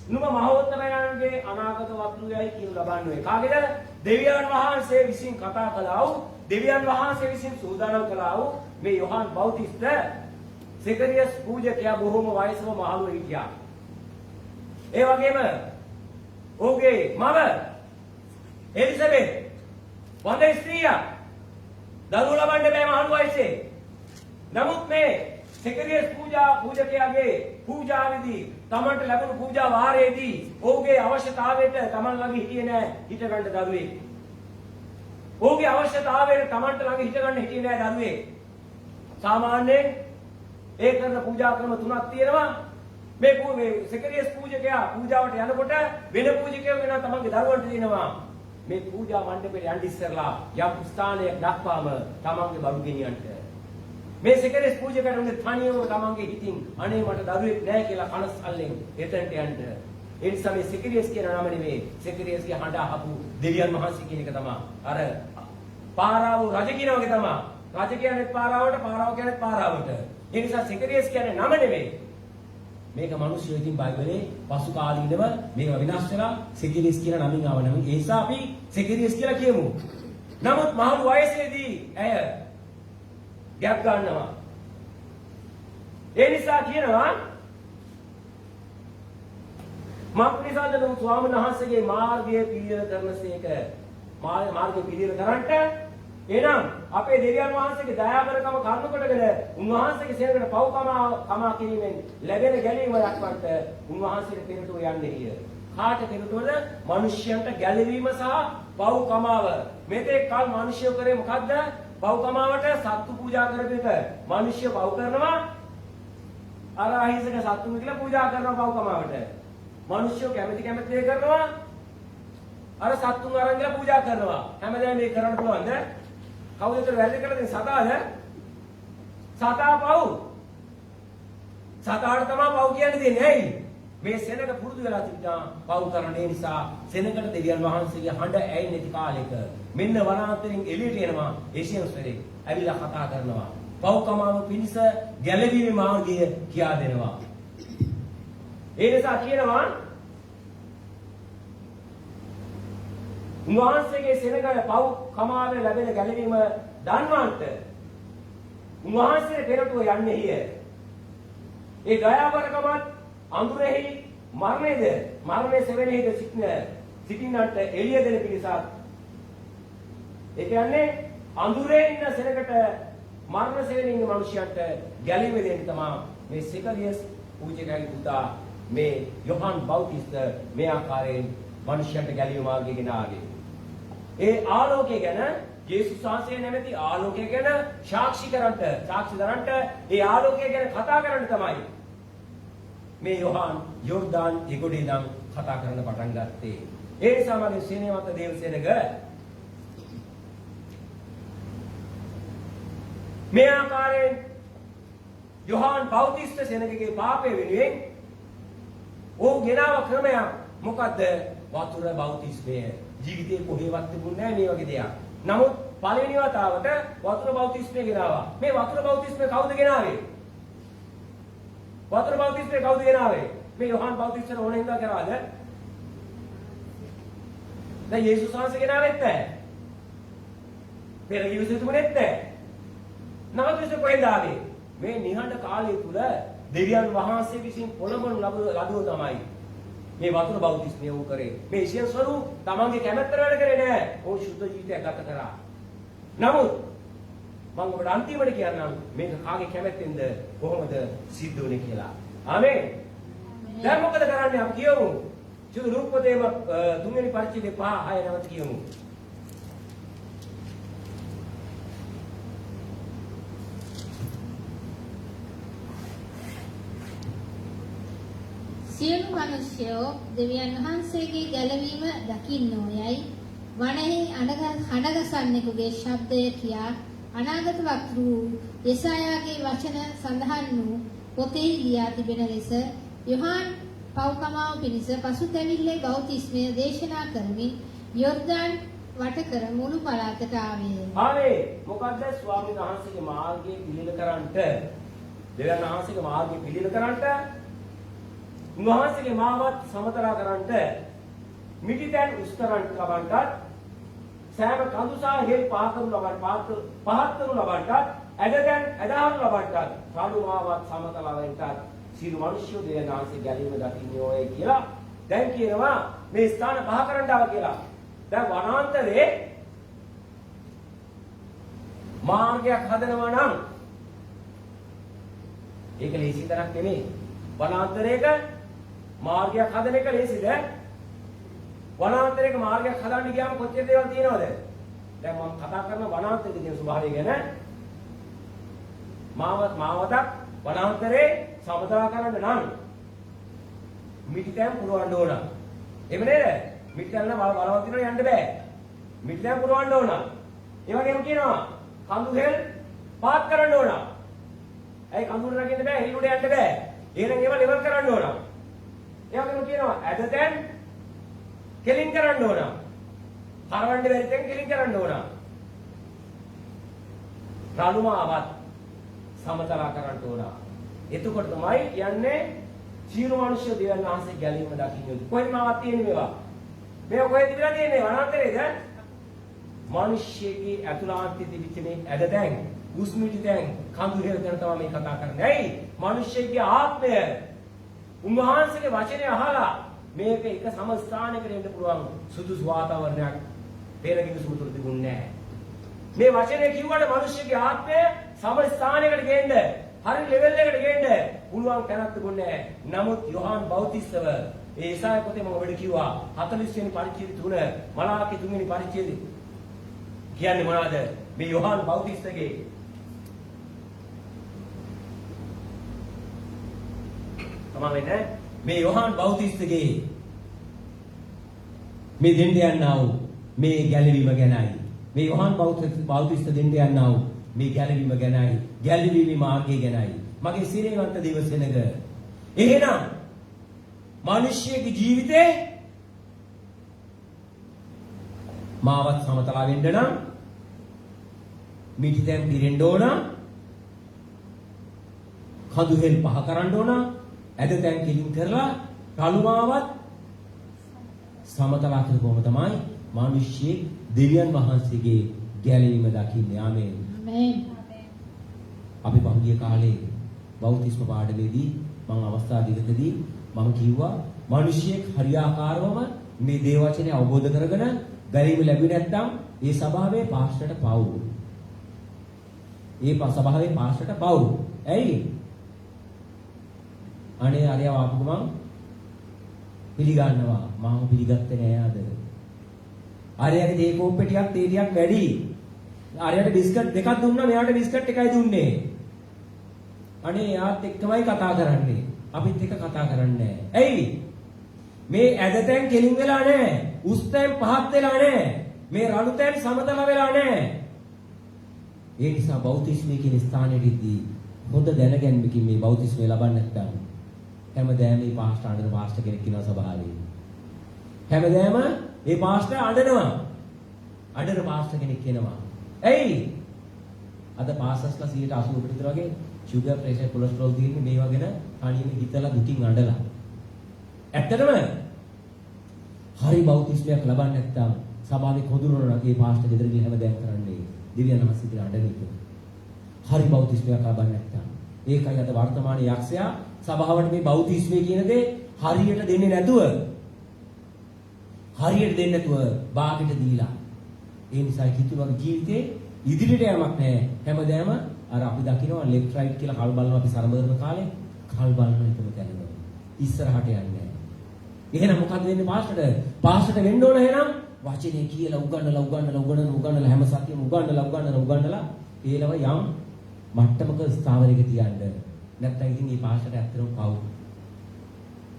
නුඹ මහෝත්තමයන්ගේ අනාගත වස්තුයයි කියනු ලබන්නේ. කාගේද? දෙවියන් වහන්සේ විසින් කතා කළා වූ දෙවියන් වහන්සේ විසින් සූදානම් කළා වූ මේ යෝහාන් බෞතිස්ත සෙකරියස් පූජකයා බොහෝම වයසම මහලුව හිටියා. ඒ වගේම ඔහුගේ මව එලිසබෙත් වඳ ස්ත්‍රිය දරුවෝ ලබන්න බෑ මහලු වයසේ. නමුත් මේ සෙකරියස් පූජකයාගේ පූජාවේදී තමන්ට ලැබුණු පූජා වාරයේදී ඔහුගේ අවශ්‍යතාවයට තමන් ළඟ හිටියේ නෑ හිට ගන්න දරුවේ. ඔහුගේ අවශ්‍යතාවයට තමන්ට ළඟ හිට ගන්න හිටියේ නෑ දරුවේ. සාමාන්‍යයෙන් ඒ කරන පූජා ක්‍රම තුනක් තියෙනවා. මේ සෙකරියස් පූජකයා පූජාවට යනකොට වෙන පූජකයෙක් වෙනවා තමන්ගේ දරුවන්ට දෙනවා. මේ පූජා මණ්ඩපයට යන්න ඉස්සරලා යම් ස්ථානයක් දක්වාම තමන්ගේ බඩු ගෙනියන්න. මේ සිකරස් පූජකයන් උනේ තනියම තමන්ගේ හිතින් අනේ මට දරුවෙක් නැහැ කියලා කනස්සල්ලෙන් එතනට යන්න. ඒ නිසා මේ සිකරියස් කියන නම නෙමෙයි සිකරියස්ගේ හඬ අහපු දෙවියන් වහන්සේ කියන එක තමයි. අර පාරාව රජ කියන වගේ තමයි. රජ කියන්නේ පාරාවට, පාරාව කියන්නේ පාරාවට. ඒ නිසා සිකරියස් කියන්නේ නම නෙමෙයි. මේක මිනිස්සු ඉතින් බයිබලේ පසු කාලීනව මේක විනාශ වෙලා සිකරියස් කියන නමින් ආව නම. ඒ නිසා අපි සිකරියස් කියලා කියමු. නමුත් මහලු වයසේදී ඇය ගැප් ගන්නවා. ඒ නිසා කියනවා මක්නිසාද ස්වාමීන් වහන්සේගේ මාර්ගය පිළියෙල කරනසේක මාර්ගය පිළියෙල කරන්නට එනම් අපේ දෙවියන් වහන්සේගේ දයාබරකම කරුණු කොටගෙන උන්වහන්සේගේ සේවකට කමා කිරීමෙන් ලැබෙන ගැලවීම දක්වන්නට උන්වහන්සේට පෙරටුව යන්නේය. කාට පෙරටුවද? මිනිස්යන්ට ගැලවීම සහ පව් කමාව. මෙතෙක් කල මිනිස්යෝ කරේ මොකද්ද? පව් කමාවට සත්තු පූජා කරපු එක. මිනිස්යෝ පව් කරනවා අර අහිංසක සත්තුන් කියලා පූජා කරනවා පව් කමාවට. මිනිස්සු කැමති දේ කරනවා අර සත්තුන් අරන් ගිහලා පූජා කරනවා. හැමදාම මේක කරන්න පුළුවන්ද? කවුද ඒතර වැරදි කරලා තියෙන්නේ? සතාද? සතා පව්. සතාට තමයි පව් කියන්නේ දෙන්නේ. ඇයි? මේ සෙනඟ පුරුදු වෙලා තිබුණා පව් කරන නිසා සෙනඟට දෙවියන් වහන්සේගේ හඬ ඇයි නැති කාලෙක මෙන්න වනාන්තරයෙන් එළියට එනවා ඒසියන්ස් වෙලේ. ඇවිල්ලා කතා කරනවා. පව් කමාව පිණිස ගැලවීමේ මාර්ගය කියා දෙනවා. ඒ නිසා කියනවා උන්වහන්සේගේ සෙනඟ පව් කමාවේ ලැබෙන ගැලවීම දන්වන්ට උන්වහන්සේ පෙරටුව යන්නේය. ඒ දයාබරකමත් අඳුරෙහි මරණය සෙවෙනෙහිද සිටින්නට එළිය දෙන පිණිසත් ඒ කියන්නේ අඳුරේ ඉන්න සෙනඟට මරණ සෙවෙනේ ඉන්න මිනිසයන්ට ගැලවීම දෙන්න තමයි මේ සිකරියස් පූජකයන්ගේ පුතා මේ යොහන් බෞතිස්ත මේ ආකාරයෙන් මිනිසයන්ට ගැලවීම මාර්ගය ගෙන ආවේ. ඒ ආලෝකය ගැන යේසුස් වහන්සේ නැමැති ආලෝකය ගැන සාක්ෂි දරන්නට ඒ ආලෝකය ගැන කතා කරන්න තමයි මේ යොහන් යෝර්දාන් ඉගොඩේ ඉඳන් කතා කරන්න පටන් ගත්තේ. ඒ නිසා මගේ සේනාවත දේව සේනග මේ ආකාරයෙන් යොහන් බෞතිස්ත සේනගගේ පාපය වෙනුවෙන් ඕ ගෙනාව ක්‍රමයක් මොකද්ද? වතුර බෞතිස්මය. ජීවිතේ කොහෙවත් තිබුණේ නැහැ මේ වගේ දෙයක්. නමුත් පළවෙනි වතාවට වතුර බෞතිස්මය ගෙනාවා. මේ වතුර බෞතිස්මය කවුද ගෙනාවේ? වතුර බෞතිස්මය කවුද ගෙනාවේ? මේ යොහන් බෞතිස්මය ඕනෙ හින්දා කරාද? දැන් යේසුස් වහන්සේ ගෙනාවෙත් නැහැ. පෙර ජීවිතේ තිබුණෙත් නැහැ. නමුත් කොහෙන්ද ආවේ? මේ නිහඬ කාලය තුල දෙවියන් වහන්සේ විසින් පොළඹවන ලදුව තමයි මේ වතුර බෞතිස්මය වූ කරේ. මේ ඊශ්වර ස්වරූප තමන්ගේ කැමැත්තට වැඩ කරේ නෑ. ਉਹ සුද්ධ ජීවිතයක් ගත කරා. නමුත් මම ඔබට අන්තිමට කියන්නම් මේක කාගේ කැමැත්තෙන්ද කොහොමද සිද්ධ වෙන්නේ කියලා. ආමේන්. දැන් මොකද කරන්නේ අපි කියමු. චුදු රූපදේම තුන්වෙනි පරිච්ඡේදයේ 5 6 නැවත කියමු. සියලු මිනිස්යෝ දෙවියන් වහන්සේගේ ගැලවීම දකින්නෝයයි වනහේ හඬගසන්නෙකුගේ ශබ්දය කියා අනාගත වක්තෘ යෙසායාගේ වචන සඳහන් වූ පොතේ ලියා තිබෙන ලෙස යොහන් පව්කමාව පිණිස පසුතැවිල්ලේ බෞතිස්මය දේශනා කරමින් යොර්දාන් වට කර මුළු පළාතට ආවේ. ආවේ මොකද්ද? ස්වාමීන් වහන්සේගේ මාර්ගය පිළිල කරන්නට දෙවියන් වහන්සේගේ මාර්ගය පිළිල කරන්නට උන්වහන්සේගේ මාවත් සමතලා කරන්නට මිටිතෙන් උස්තරන්ට ලබන්නට සෑම කඳුසා හේල් පහකරු ලබන්නට පහත්කරු ලබන්නට ඇදදැන් ඇදාහරු ලබන්නට සාදු මාවත් සමතලා වෙන්නට සියලු මිනිස්සු දෙවියන් වහන්සේ ගැලීම දකින්නේ ඔය කියලා දැන් කියනවා මේ ස්ථාන පහ කරන්න ආවා කියලා. දැන් වනාන්තරේ මාර්ගයක් හදනවා නම් ඒක ලේසි තරක් නෙමෙයි. වනාන්තරයක මාර්ගයක් හදන එක ලේසිද? වනාන්තරයක මාර්ගයක් හදන්න ගියාම කොච්චර දේවල් තියෙනවද? දැන් මම කතා කරන වනාන්තරයේ තියෙන ස්වභාවය ගැන. මාවතක් වනාන්තරේ සමතලා කරන්න නම් මිටිතෙන් පුරවන්න ඕන. එහෙම නේද? මිටිතෙන් වලවත් දිනන යන්න බෑ. මිට්ටයන් පුරවන්න ඕන. ඒ වගේම කියනවා කඳු හෙල් පාත් කරන්න ඕන. ඇයි කඳුර නගින්න බෑ, හෙල් උඩ යන්න බෑ. එහෙනම් ඒවා ලෙවල් කරන්න ඕන. ඒ වගේම කියනවා ඇදතෙන් කෙලින් කරන්න ඕන. හරවන්න බැරි තැන් කෙලින් කරන්න ඕන. රළුමාවත් සමතලා කරන්න ඕන. එතකොට තමයි කියන්නේ සියලු මිනිස්සු දෙවියන් වහන්සේ ගැලීම දකින්න. කොහෙද මාවත් තියෙන්නේ මේවා? මේවා කොහෙද ඉඳලා තියෙන්නේ? වනාන්තරේද? මිනිස්සෙගේ අතුලාන්තයේ තිබිච්ච මේ ඇදතැන්, උස්මිටි තැන්, කඳු හෙල් ගැන තමයි මේ කතා කරන්නේ. ඇයි? මිනිස්සෙගේ ආත්මය උන්වහන්සේගේ වචනය අහලා මේක එක සමස්ථානයකට එන්න පුළුවන් සුදුසු වාතාවරණයක් පෙරගිනි සුමුතුරු තිබුණේ නැහැ. මේ වචනේ කිව්වට මිනිස්සුගේ ආත්මය සමස්ථානයකට ගේන්න, හරි ලෙවල් එකට ගේන්න පුළුවන් තැනක් තිබුණේ නැහැ. නමුත් යෝහාන් බෞතිස්තව ඒ ඊසාය පොතේ මම ඔබට කිව්වා 40 වෙනි පරිච්ඡේදය 3 මලාකි 3 වෙනි පරිච්ඡේදය කියන්නේ මොනවද? මේ යෝහාන් බෞතිස්තගේ තමයි මේ යෝහාන් බෞතිස්තගේ මේ දෙන්න යනවා මේ ගැලවීම ගැනයි. මේ යෝහාන් බෞතිස්ත දෙන්න යනවා මේ ගැලවීම ගැනයි. ගැලවීමේ මාර්ගය ගැනයි. මගේ සිරේවන්ත දිවසෙනක. එහෙනම් මිනිස්යෙකුගේ ජීවිතේ මාවත් සමතලා වෙන්න නම් මිටිතෙන් පිරෙන්න ඕන. කඳු හෙල් පහ කරන්න ඕන. ඇදතැන් කෙලින් කරලා රළුමාවත් සමතලා කරපුවම තමයි මිනිස්යෙක් දෙවියන් වහන්සේගේ ගැලවීම දකින්නේ. ආමේන්. ආමේන්. අපි පහුගිය කාලේ බෞතිස්ම පාඩමේදී මම අවස්ථා දෙකකදී මම කිව්වා මිනිසියෙක් හරියාකාරවම මේ දේව වචනේ අවබෝධ කරගෙන ගැලීම ලැබුණේ නැත්නම් ඒ සභාවේ පාස්ටර්ට පව්. ඒ සභාවේ පාස්ටර්ට පව්. ඇයි? අනේ අරයා ආපු ගමන් පිළිගන්නවා. මම පිළිගත්තේ නෑ අද. අරයාගේ දේ කෝප්පේ ටිකක් තේ ටිකක් වැඩි. අරයාට බිස්කට් දෙකක් දුන්නා, මෙයාට බිස්කට් එකයි දුන්නේ. අනේ යාත් එක්කමයි කතා කරන්නේ. අපිත් එක්ක කතා කරන්නේ නෑ. ඇයි? මේ ඇදතෙන් කෙලින් වෙලා නෑ. උස්තෙන් පහත් වෙලා නෑ. මේ රළුතෙන් සමතල වෙලා නෑ. ඒ නිසා බෞතිස්මයේ කියන ස්ථානෙදී හොඳ දැනගැන්මකින් මේ බෞතිස්මය ලබන්න නැත්නම් හැමදාම මේ පාස්ටර් අඬන පාස්ටර් කෙනෙක් ඉන්නවා සභාවේ. හැමදාම මේ පාස්ටර් අඬනවා. අඬන පාස්ටර් කෙනෙක් එනවා. ඇයි? අද පාස්ටර්ස්ලා 80% විතර වගේ sugar pressure cholesterol තියෙන්නේ මේවා ගැන තනියම හිතලා දුකින් අඬලා. ඇත්තටම හරි බෞතිස්මයක් ලබන්න නැත්නම් සභාවේ කොඳුරන ඒ පාස්ටර් ගෙදර ගිහින් හැමදාම කරන්නේ දෙවියන් වහන්සේට අඬන එක. හරි බෞතිස්මයක් ලබන්න නැත්නම් ඒකයි අද වර්තමාන යක්ෂයා සභාවට මේ බෞතිස්මය කියන දේ හරියට දෙන්නේ නැතුව බාගෙට දීලා. ඒ නිසා කිතුණුගේ ජීවිතේ ඉදිරියට යamak නැහැ. හැමදාම අර අපි දකිනවා ලෙෆ්ට් රයිට් කියලා කල් බලනවා අපි සරඹ කරන කාලේ කල් බලන එකම තැනවා. ඉස්සරහට යන්නේ නැහැ. එහෙනම් මොකද වෙන්නේ පාස්ටර්ට? පාස්ටර්ට වෙන්න ඕන එහෙනම් වචනේ කියලා උගන්නලා හැම සතියෙම උගන්නලා ඒලව යම් මට්ටමක ස්ථාවරයක තියන්න. නැත්නම් ඉතින් මේ පාස්ටර්ට ඇත්තටම පව්.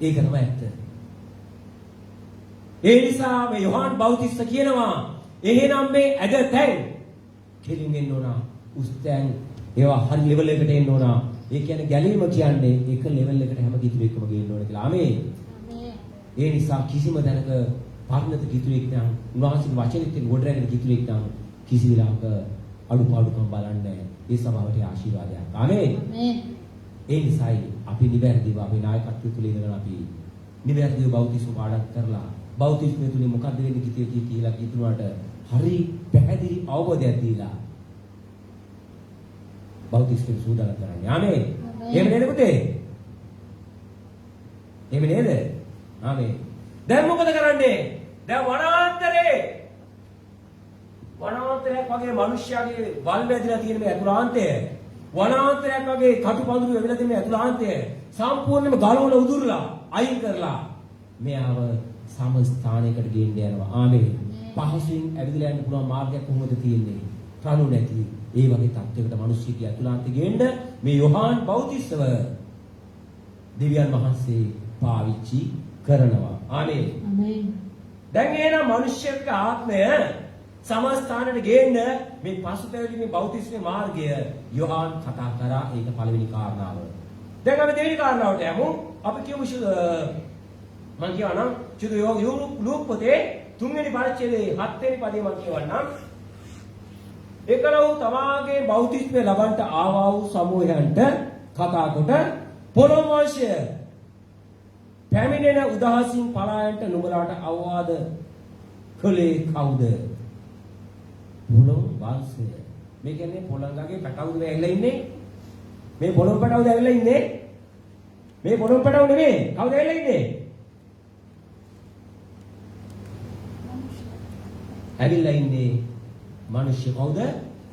ඒක තමයි ඇත්ත. ඒ නිසා මේ යෝහාන් බෞතිස්ත කියනවා එහෙනම් මේ ඇදතැන් කෙලින් වෙන්න ඕන. උස්තැන් ඒවා හරි ලෙවල් එකට එන්න ඕන. ඒ කියන්නේ ගැලීම කියන්නේ එක ලෙවල් එකට හැම කිතුරෙකම ගේන්න ඕන කියලා. ආමේන්. ඒ නිසා කිසිම දැනක පරිණත කිතුරෙක් නම් උන්වහන්සේගේ වචනෙත් ගොඩ රැගෙන කිතුරෙක් නම් කිසි විලාක අඩුපාඩුකම් බලන්නේ නැහැ. ඒ සභාවට ආශිර්වාදයක්. ආමේන්. ඒ නිසායි අපි නිවැරදිව අපේ නායකත්වය තුළ ඉඳගෙන අපි නිවැරදිව බෞතිස්ම පාඩම් කරලා බෞතිස්මය තුලින් මොකද්ද වෙන්නේ කියලා කිතුනාට හරි පැහැදිලි අවබෝධයක් දීලා බෞතිස්මය සූදානම් කරන්නේ. ආමේන්. එහෙම නේද පුතේ? එහෙම නේද? ආමේන්. දැන් මොකද කරන්නේ? දැන් වනාන්තරයක් වගේ මිනිස්යාගේ වල් වැදිලා තියෙන මේ අතුලාන්තය වනාන්තරයක් වගේ කටුපඳුරු වෙවිලා තියෙන මේ අතුලාන්තය සම්පූර්ණයෙන්ම ගලවලා උදුරලා අයින් කරලා මෙයාව සම ස්ථානයකට ගෙන්න යනවා. ආමේන්. පහසුවෙන් ඇවිදලා යන්න පුළුවන් මාර්ගයක් කොහොමද තියෙන්නේ? කණු නැති ඒ වගේ තත්යකට මිනිස්සුගේ අතුලාන්තය ගෙන්න මේ යෝහාන් බෞතිස්තව දෙවියන් වහන්සේ පාවිච්චි කරනවා. ආමේන්. ආමේන්. දැන් එහෙනම් මිනිස්සුගේ ආත්මය සමස්ථානට ගේන්න මේ පසුතැවිලි බෞතිස්මේ මාර්ගය යොහාන් කතා කරා. ඒක පළවෙනි කාරණාව. දැන් අපි දෙවෙනි කාරණාවට යමු. අපි කියමු මම කියවනම් චුදු ලූක් පොතේ 3 වෙනි පරිච්ඡේදයේ 7 වෙනි පදේ මම කියවන්නම්. එකලව් තමාගේ බෞතිස්මය ලබන්ට ආවා වූ සමූහයන්ට කතා කොට පොළොව වංශය පැමිණෙන උදහසින් පලායන්ට නුඹලාට අවවාද කළේ කවුද? පොළොව වංශය. මේ කියන්නේ පොළොංගගේ පැටවුද ඇවිල්ලා ඉන්නේ? මේ පොළොව පැටවුද ඇවිල්ලා ඉන්නේ? මේ පොළොව පැටව නෙමෙයි. කවුද ඇවිල්ලා ඉන්නේ? ඇවිල්ලා ඉන්නේ මිනිස්සු කවුද?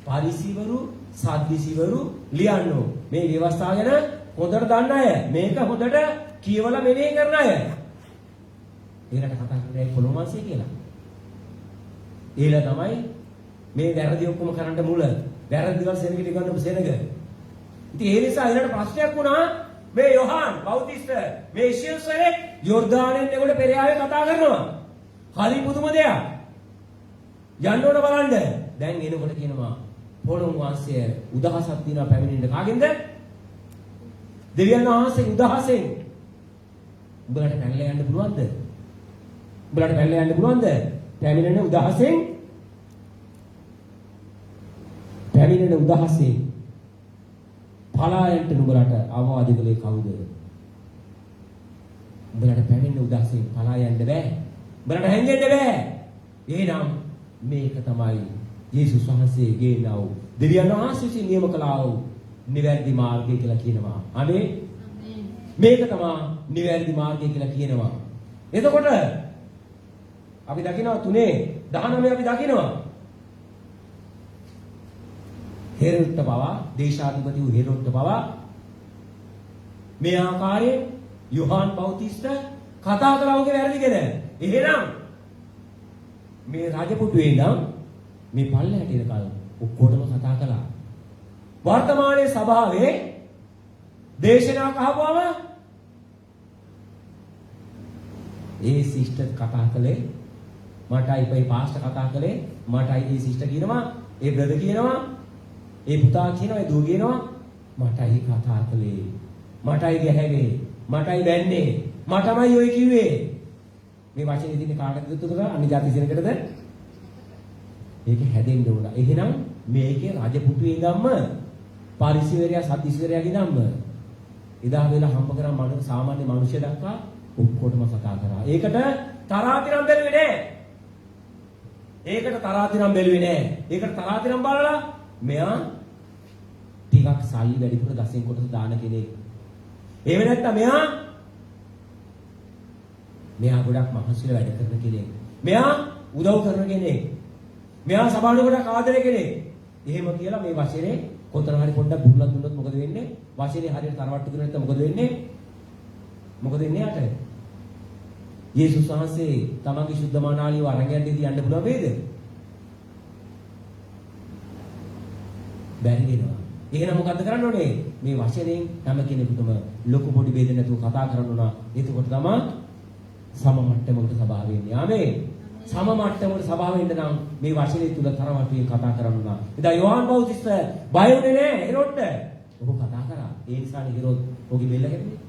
පාරිසීවරු, සද්දිසීවරු, ලියන්නෝ. මේ ව්‍යවස්ථාව ගැන හොඳට දන්න අය. මේක හොඳට කියවලා මෙනෙහි කරන අය. ඒකට කතා කරන්නේ පොළොව වංශය කියලා. ඒලා තමයි මේ වැරදි ඔක්කොම කරන්න මුල. වැරදි දේවල් සෙනගට ගන්න සෙනග. ඉතින් ඒ නිසා ඊළඟ ප්‍රශ්නයක් වුණා මේ යොහාන් බෞතිස්ත මේ ශිල්සරේ යෝර්දානෙන් එකට පෙරයාවේ කතා කරනවා. හරි පුදුම දෙයක්. යන්න ඕන බලන්න. දැන් එනකොට කියනවා පොළොව වංශය උදහසක් දිනා පැමිණෙන්න කාගෙන්ද? දෙවියන් වහන්සේ උදහසෙන්. උඹලට පැනලා යන්න පුළුවන්ද? උඹලට පැනලා යන්න පුළුවන්ද? පැමිණෙන උදහසෙන් පැමිණෙන උදහසෙන් පලායන්ට නුඹලට අවවාද කළේ කවුද? උඹලට පැමිණෙන උදහසෙන් පලා යන්න බෑ. උඹලට හැංගෙන්න බෑ. එහෙනම් මේක තමයි යේසුස් වහන්සේ ගේනව දෙවියන් වහන්සේ නියම කළා වූ නිවැරදි මාර්ගය කියලා කියනවා. ආමේන්. මේක තමයි නිවැරදි මාර්ගය කියලා කියනවා. එතකොට අපි දකිනවා 3:19 අපි දකිනවා හෙරොඩ්ට පවා දේශාධිපති වූ හෙරොඩ්ට පවා මේ ආකාරයෙන් යොහාන් බෞතිස්ත කතා කළා වගේ වැරදිගෙන. එහෙනම් මේ රජපුටුවේ ඉඳන් මේ පල්ලෙහාට එනකල් ඔක්කොටම කතා කළා. වර්තමානයේ සභාවේ දේශනා කහපුවම ඒ සිස්ටර් කතා කළේ මටයි මේ පාස්ටර් කතා කළේ මටයි ඒ සිස්ටර් කියනවා ඒ බ්‍රදර් කියනවා ඒ පුතා කියනවා ඒ දුව කියනවා මටයි කතා කළේ මටයි ගැහැවේ මටයි බැන්නේ මටමයි ඔය කිව්වේ මේ වචනේ දින්නේ කාටද දුත්තද අනිජාති සෙනකටද මේක හැදෙන්න ඕන. එහෙනම් මේකේ රජපුටුවේ ගම්ම පාරිසිවරයා සද්දිසිවරයාගේ ධම්ම එදා වෙලා හම්බ කරන් සාමාන්‍ය මිනිස්සු දක්වා ඔක්කොටම කතා කරා. ඒකට තරාතිරම් බැලුවේ නෑ. ඒකට තරාතිරම් බැලුවේ නෑ. ඒකට තරාතිරම් බලලා මෙයා ටිකක් සල්ලි වැඩිපුර ගසෙන් කොටස දාන කෙනෙක්. එහෙම නැත්නම් මෙයා ගොඩක් මහන්සිලා වැඩ කරන කෙනෙක්. මෙයා උදව් කරන කෙනෙක්. මෙයා සමාන ගොඩක් ආදරය කෙනෙක්. එහෙම කියලා මේ වචනේ කොතන හරි පොඩ්ඩක් බුරුලක් දුන්නොත් මොකද වෙන්නේ? වචනේ හරියට තරවට්ටු දුන්නොත් නැත්නම් මොකද වෙන්නේ? මොකද වෙන්නේ යට? යේසුස් වහන්සේ තමන්ගේ සුද්ධ මානාලියව අරන් යන්නේදී යන්න පුළුවන් වේද? බැරි වෙනවා. එහෙනම් මොකද්ද කරන්න ඕනේ? මේ වචනෙන් හැම කෙනෙකුටම ලොකු පොඩි ભેද නැතුව කතා කරන්න ඕන. එතකොට තමයි සම මට්ටමකට සභාව වෙන්නේ. ආමේන්. සම මට්ටමකට සභාව වෙන්න නම් මේ වචනේ තුල තරමටින් කතා කරන්න ඕන. ඉතින් යෝහාන් බෞතිස්ත බය වුණේ නෑ හෙරොඩ්ට. ඔහු කතා කරා. ඒ නිසානේ හෙරොඩ් ඔහුගේ බෙල්ල කැඩුනේ.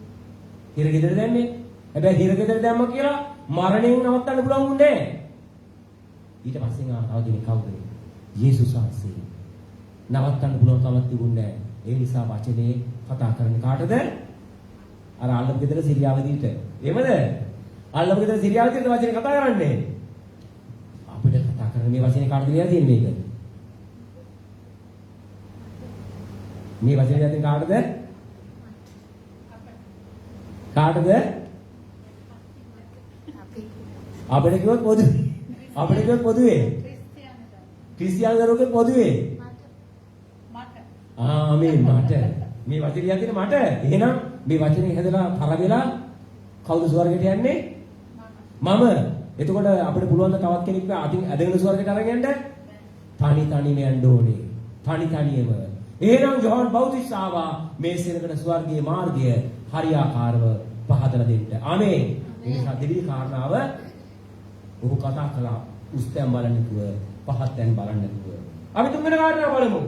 හිර ගෙදර දැම්මේ. හැබැයි හිර ගෙදර දැම්ම කියලා මරණයෙන් නවත්තන්න පුළුවන් වුණේ නෑ. ඊට පස්සේ ආව කෙනෙක් කවුද? යේසුස් වහන්සේ. නවත්තන්න පුළුවන් කමක් තිබුණේ නෑ. ඒ නිසා වචනේ කතා කරන්නේ කාටද? අර අල්ලපු ගෙදර සිරියාවදීට. එහෙමද? අල්ලපු ගෙදර සිරියාවදීට වචනේ කතා කරන්නේ. අපිට කතා කරන්නේ මේ වචනේ කාටද කියලා තියෙන්නේ මේක. මේ වචනේ දැන් කාටද? කාටද? අපිට කිව්වොත් පොදුවේ. අපිට කිව්වොත් පොදුවේ. ක්‍රිස්තියානිකරුගේ පොදුවේ. මේ මට මේ වචනේ යන්නේ මට. එහෙනම් මේ වචනේ හැදලා තර වෙලා කවුද ස්වර්ගයට යන්නේ? මම. එතකොට අපිට පුළුවන් ද තවත් කෙනෙක් අතින් ඇදගෙන ස්වර්ගයට අරන් යන්න? තනියම යන්න ඕනේ. තනියම. එහෙනම් යෝහාන් බෞතිස්ත ආවා මේ සෙනඟට ස්වර්ගයේ මාර්ගය හරියාකාරව පහදලා දෙන්න. ආමේන්. ඒ නිසා දෙවි කාරණාව ඔහු කතා කළා උස්තම් බලන්නකුව පහත් දැන් බලන්න නැතුව. අපි තුන්වෙනි කාරණා බලමු.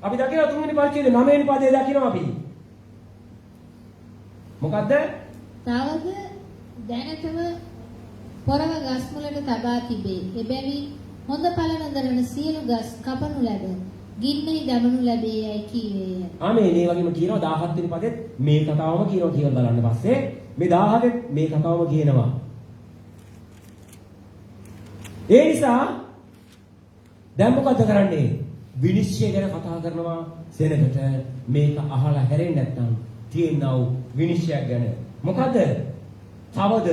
අපි දකිනවා තුන්වෙනි පරිච්ඡේදයේ 9 වෙනි පදයේ දකිනවා අපි. මොකද්ද? තවද දැනටම පොරව ගස් මුලට තබා තිබේ. එබැවින් හොඳ ඵල නොදරන සියලු ගස් කපනු ලැබ ගින්නෙහි දමනු ලැබේ යයි කීවේය. ආමේ මේ වගේම කියනවා 17 වෙනි පදෙත් මේ කතාවම කියනවා කියලා බලන්න පස්සේ මේ 17 මේ කතාවම කියනවා. ඒ නිසා දැන් මොකද කරන්නේ? විනිශ්චය ගැන කතා කරනවා සෙනගට මේක අහලා හැරෙන්නේ නැත්නම් තියෙනව විනිශ්චයක් ගැන. මොකද? තවද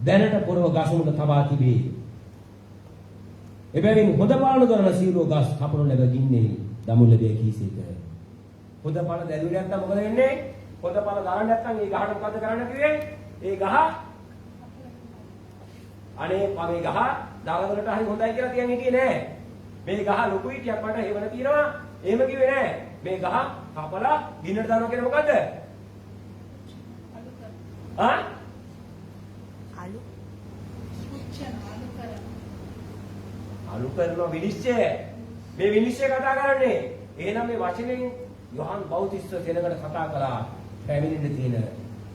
දැනට පොරව ගස මුල තබා තිබේ. එබැවින් හොඳ පාලන කරන සියලු ගස් කපනු ලැබගින්නේ දමු ලැබේ කීසේක. හොඳ පාලන දැරුවේ නැත්නම් මොකද වෙන්නේ? හොඳ පාලන දාන්න නැත්නම් ඒ ගහට මොකද කරන්න කිව්වේ? ඒ ගහ අනේ මේ ගහ දාගලකට හරි හොඳයි කියලා තියන් හිටියේ නෑ. මේ ගහ ලොකු හිටියක් මට හේවන තියෙනවා. එහෙම කිව්වේ නෑ. මේ ගහ කපලා ගින්නට දානවා කියන්නේ මොකද්ද? ආ? අලු කරන විනිශ්චය. මේ විනිශ්චය කතා කරන්නේ. එහෙනම් මේ වචනෙන් යොහන් බෞතිස්ස සෙනඟට කතා කළා. පැමිණෙන්න තියෙන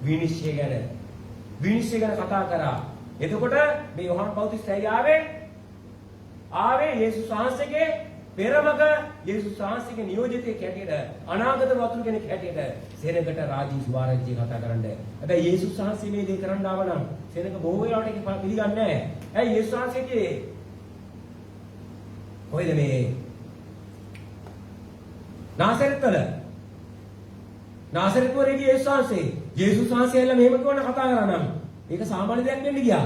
විනිශ්චය ගැන. විනිශ්චය ගැන කතා කරා. එතකොට මේ යොහන් බෞතිස්සයි ආවේ යේසුස් වහන්සේගේ පෙරමග යේසුස් වහන්සේගේ නියෝජිතයෙක් හැටියට අනාගත වතුරු කෙනෙක් හැටියට සෙනඟට රාජ්‍ය සුභාරංචිය කතා කරන්න. හැබැයි යේසුස් වහන්සේ මේ දේ කරන්න ආව නම් සෙනඟ බොහෝ වෙලාවට ඒක පිළිගන්නේ නැහැ. ඇයි යේසුස් වහන්සේගේ කොයිද මේ නාසරෙත් වරේදී යේසුස් වහන්සේ ඇවිල්ලා මෙහෙම කරන කතා කරා නම් ඒක සාමාන්‍ය දෙයක් වෙන්න ගියා.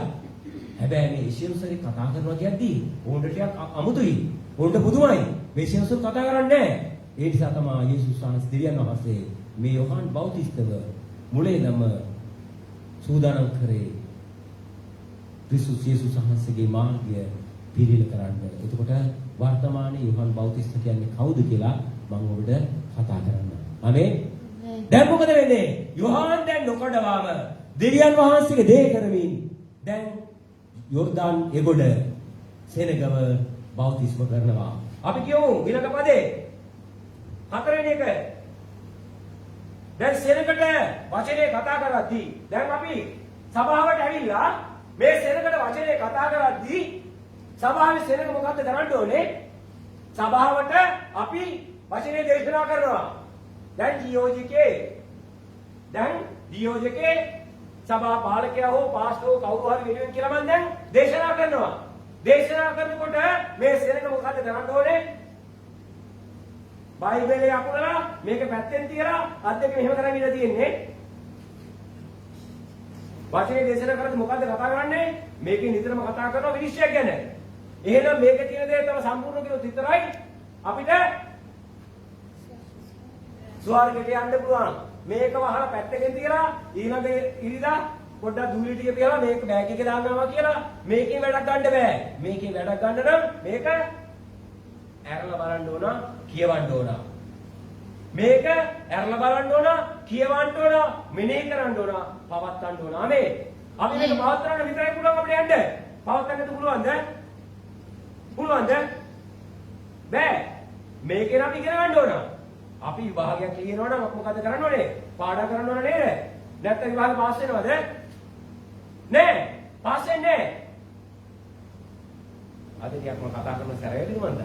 හැබැයි මේ ඉෂියුසරි කතා කරනවා කියද්දී ඕන්ට ටිකක් අමුතුයි. ඕන්ට පුදුමයි. මේ ඉෂියුසරි කතා කරන්නේ නැහැ. ඒ නිසා තමයි යේසුස් වහන්සේ දෙවියන් වහන්සේ මේ යොහන් බෞතිස්තව මුලේ නම සූදානම් කරේ. යේසුස් වහන්සේගේ මාර්ගය පිළිල කරන්න. එතකොට වර්තමානයේ යොහන් බෞතිස්ත කියන්නේ කවුද කියලා මම ඔබට කතා කරන්න. ආමේන්. දැන් මොකද වෙන්නේ? යොහන් දැන් නොකඩවාම දෙවියන් වහන්සේගේ දේ කරමින් දැන් යෝර්දාන් එගොඩ සෙනගව බෞතිස්ම කරනවා. අපි කියමු ඊළඟ පදේ හතරවෙනි එක. දැන් සෙනගට වචනේ කතා කරද්දී දැන් අපි සභාවට ඇවිල්ලා මේ සෙනගට වචනේ කතා කරද්දී සභාවේ සෙනග මොකද්ද කරන්න ඕනේ? සභාවට අපි වචනේ දේශනා කරනවා. දැන් දියෝජකේ සභා පාලකයා හෝ පාස්ටරෝ කවුරු හරි වෙනුවෙන් කියලා මම දැන් දේශනා කරනවා. දේශනා කරනකොට මේ සෙනඟ මොකද කරන්න ඕනේ? බයිබලයේ අකුරලා මේක පැත්තෙන් තියලා අත් දෙක මෙහෙම කරන් ඉඳලා තියෙන්නේ. වචනේ දේශනා කරද්දී මොකද්ද කතා කරන්නේ? මේකේ නිතරම කතා කරනවා විනිශ්චයක් ගැන. එහෙනම් මේකේ තියෙන දේ තමයි සම්පූර්ණ කිව්වොත් විතරයි අපිට ස්වර්ගයට යන්න පුළුවන්. මේක වහලා පැත්තකින් තියලා ඊළඟ ඉරිදා පොඩ්ඩක් දූලි ටික තියලා මේක බෑග් එකේ දාන්නවා කියලා මේකේ වැඩක් ගන්න බෑ. මේකේ වැඩක් ගන්න නම් මේක ඇරලා බලන්න ඕන, කියවන්න ඕන. මේක ඇරලා බලන්න ඕන, කියවන්න ඕන, මෙනෙහි කරන්න ඕන, පවත්වන්න ඕන. අනේ අපි මේක පවත්වන්න විතරයි පුළුවන් අපිට යන්න. පවත්වන්නත් පුළුවන්ද? පුළුවන්ද? බෑ. මේකෙන් අපි ඉගෙන ගන්න ඕන. අපි විභාගයක් ලියනවා නම් මොකද කරන්න ඕනේ? පාඩම් කරන්න ඕන නේද? නැත්නම් විභාගෙ පාස් වෙනවද? නෑ. පාස් වෙන්නේ නෑ. අද ටිකක් මම කතා කරන සැරේදී මන්ද.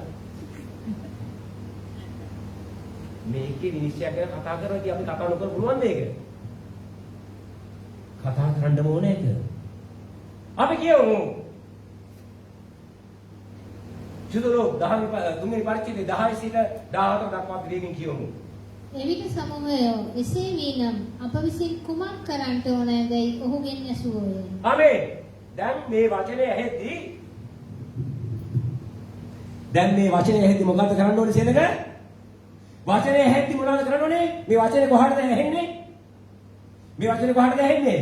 මේකේ විනිශ්චය ගැන කතා කරනවා කිය අපි කතා නොකර පුළුවන්ද ඒක? කතා කරන්න ඕනේ ඒක. අපි කියමු. චුදලෝ 10 තුන්වෙනි පරිච්ඡේදයේ 10 සිට 14 දක්වා පිළිගින් කියමු. එවිට සමූහයෝ එසේ වීනම් අප විසින් කුමක් කරන්නට ඕනෑදයි ඔහුගෙන් ඇසුවෝය. ආමේන්. දැන් මේ වචනේ ඇහෙද්දී මොකද්ද කරන්න ඕනේ සෙනඟ? වචනේ ඇහෙද්දී මොනවද කරන්න ඕනේ? මේ වචනේ කොහටද ඇහෙන්නේ? මේ වචනේ කොහටද ඇහෙන්නේ?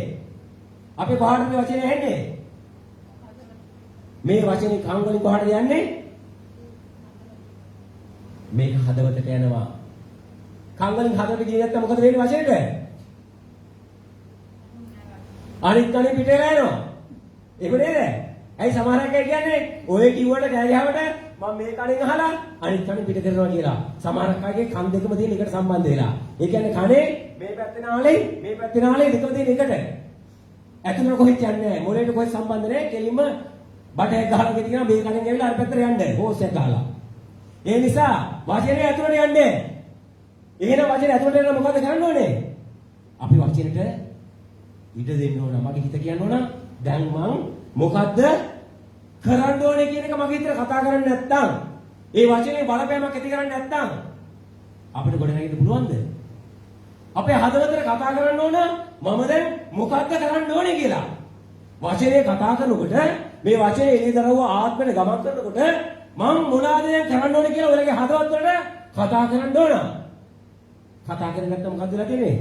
අපි කොහටද මේ වචනේ ඇහෙන්නේ? මේ වචනේ කන් වලින් කොහටද යන්නේ? මේක හදවතට යනවා. කන් වලින් හදවතට ගියේ නැත්නම් මොකද වෙන්නේ වචනෙට? අනිත් කනේ පිටේලා යනවා. ඒක නේද? ඇයි සමහර අය කියන්නේ ඔය කිව්වට කෑ ගහවට මම මේ කණෙන් අහලා අනිත් කණෙන් පිට කරනවා කියලා. සමහර අයගේ කන් දෙකම තියෙන එකට සම්බන්ධ වෙලා. ඒ කියන්නේ කනේ මේ පැත්තේ නාලේ මේ පැත්තේ නාලේ දෙකම තියෙන එකට. ඇතුළට කොහෙත් යන්නේ නැහැ. මොලේට කොහෙත් සම්බන්ධ නැහැ. කෙලින්ම බටයක් ගහලා ගෙතිගෙන මේ කණෙන් ඇවිල්ලා අර පැත්තට යන්නේ. හෝස් එක ගහලා. ඒ නිසා වචනේ ඇතුළට යන්නේ. එහෙනම් වචනේ ඇතුළට යන මොකද කරන්න ඕනේ? අපි වචනෙට ඉඩ දෙන්න ඕන. මගේ හිත කියන්න ඕන දැන් මං මොකද්ද කරන්න ඕනේ කියන එක මගේ හිතට කතා කරන්නේ නැත්තම් ඒ වචනේ බලපෑමක් ඇති කරන්නේ නැත්තම් අපිට ගොඩ නැගෙන්න පුළුවන්ද? අපේ හදවතට කතා කරන්න ඕන මම දැන් මොකද්ද කරන්න ඕනේ කියලා. වචනේ කතා කරනකොට මේ වචනේ එළිදරව්ව ආත්මෙට ගමන් කරනකොට මම මොනවාද දැන් කරන්න ඕනේ කියලා ඔයගේ හදවත් වලට කතා කරන්න ඕන. කතා කරන්නේ නැත්නම් මොකද්ද වෙලා තියෙන්නේ?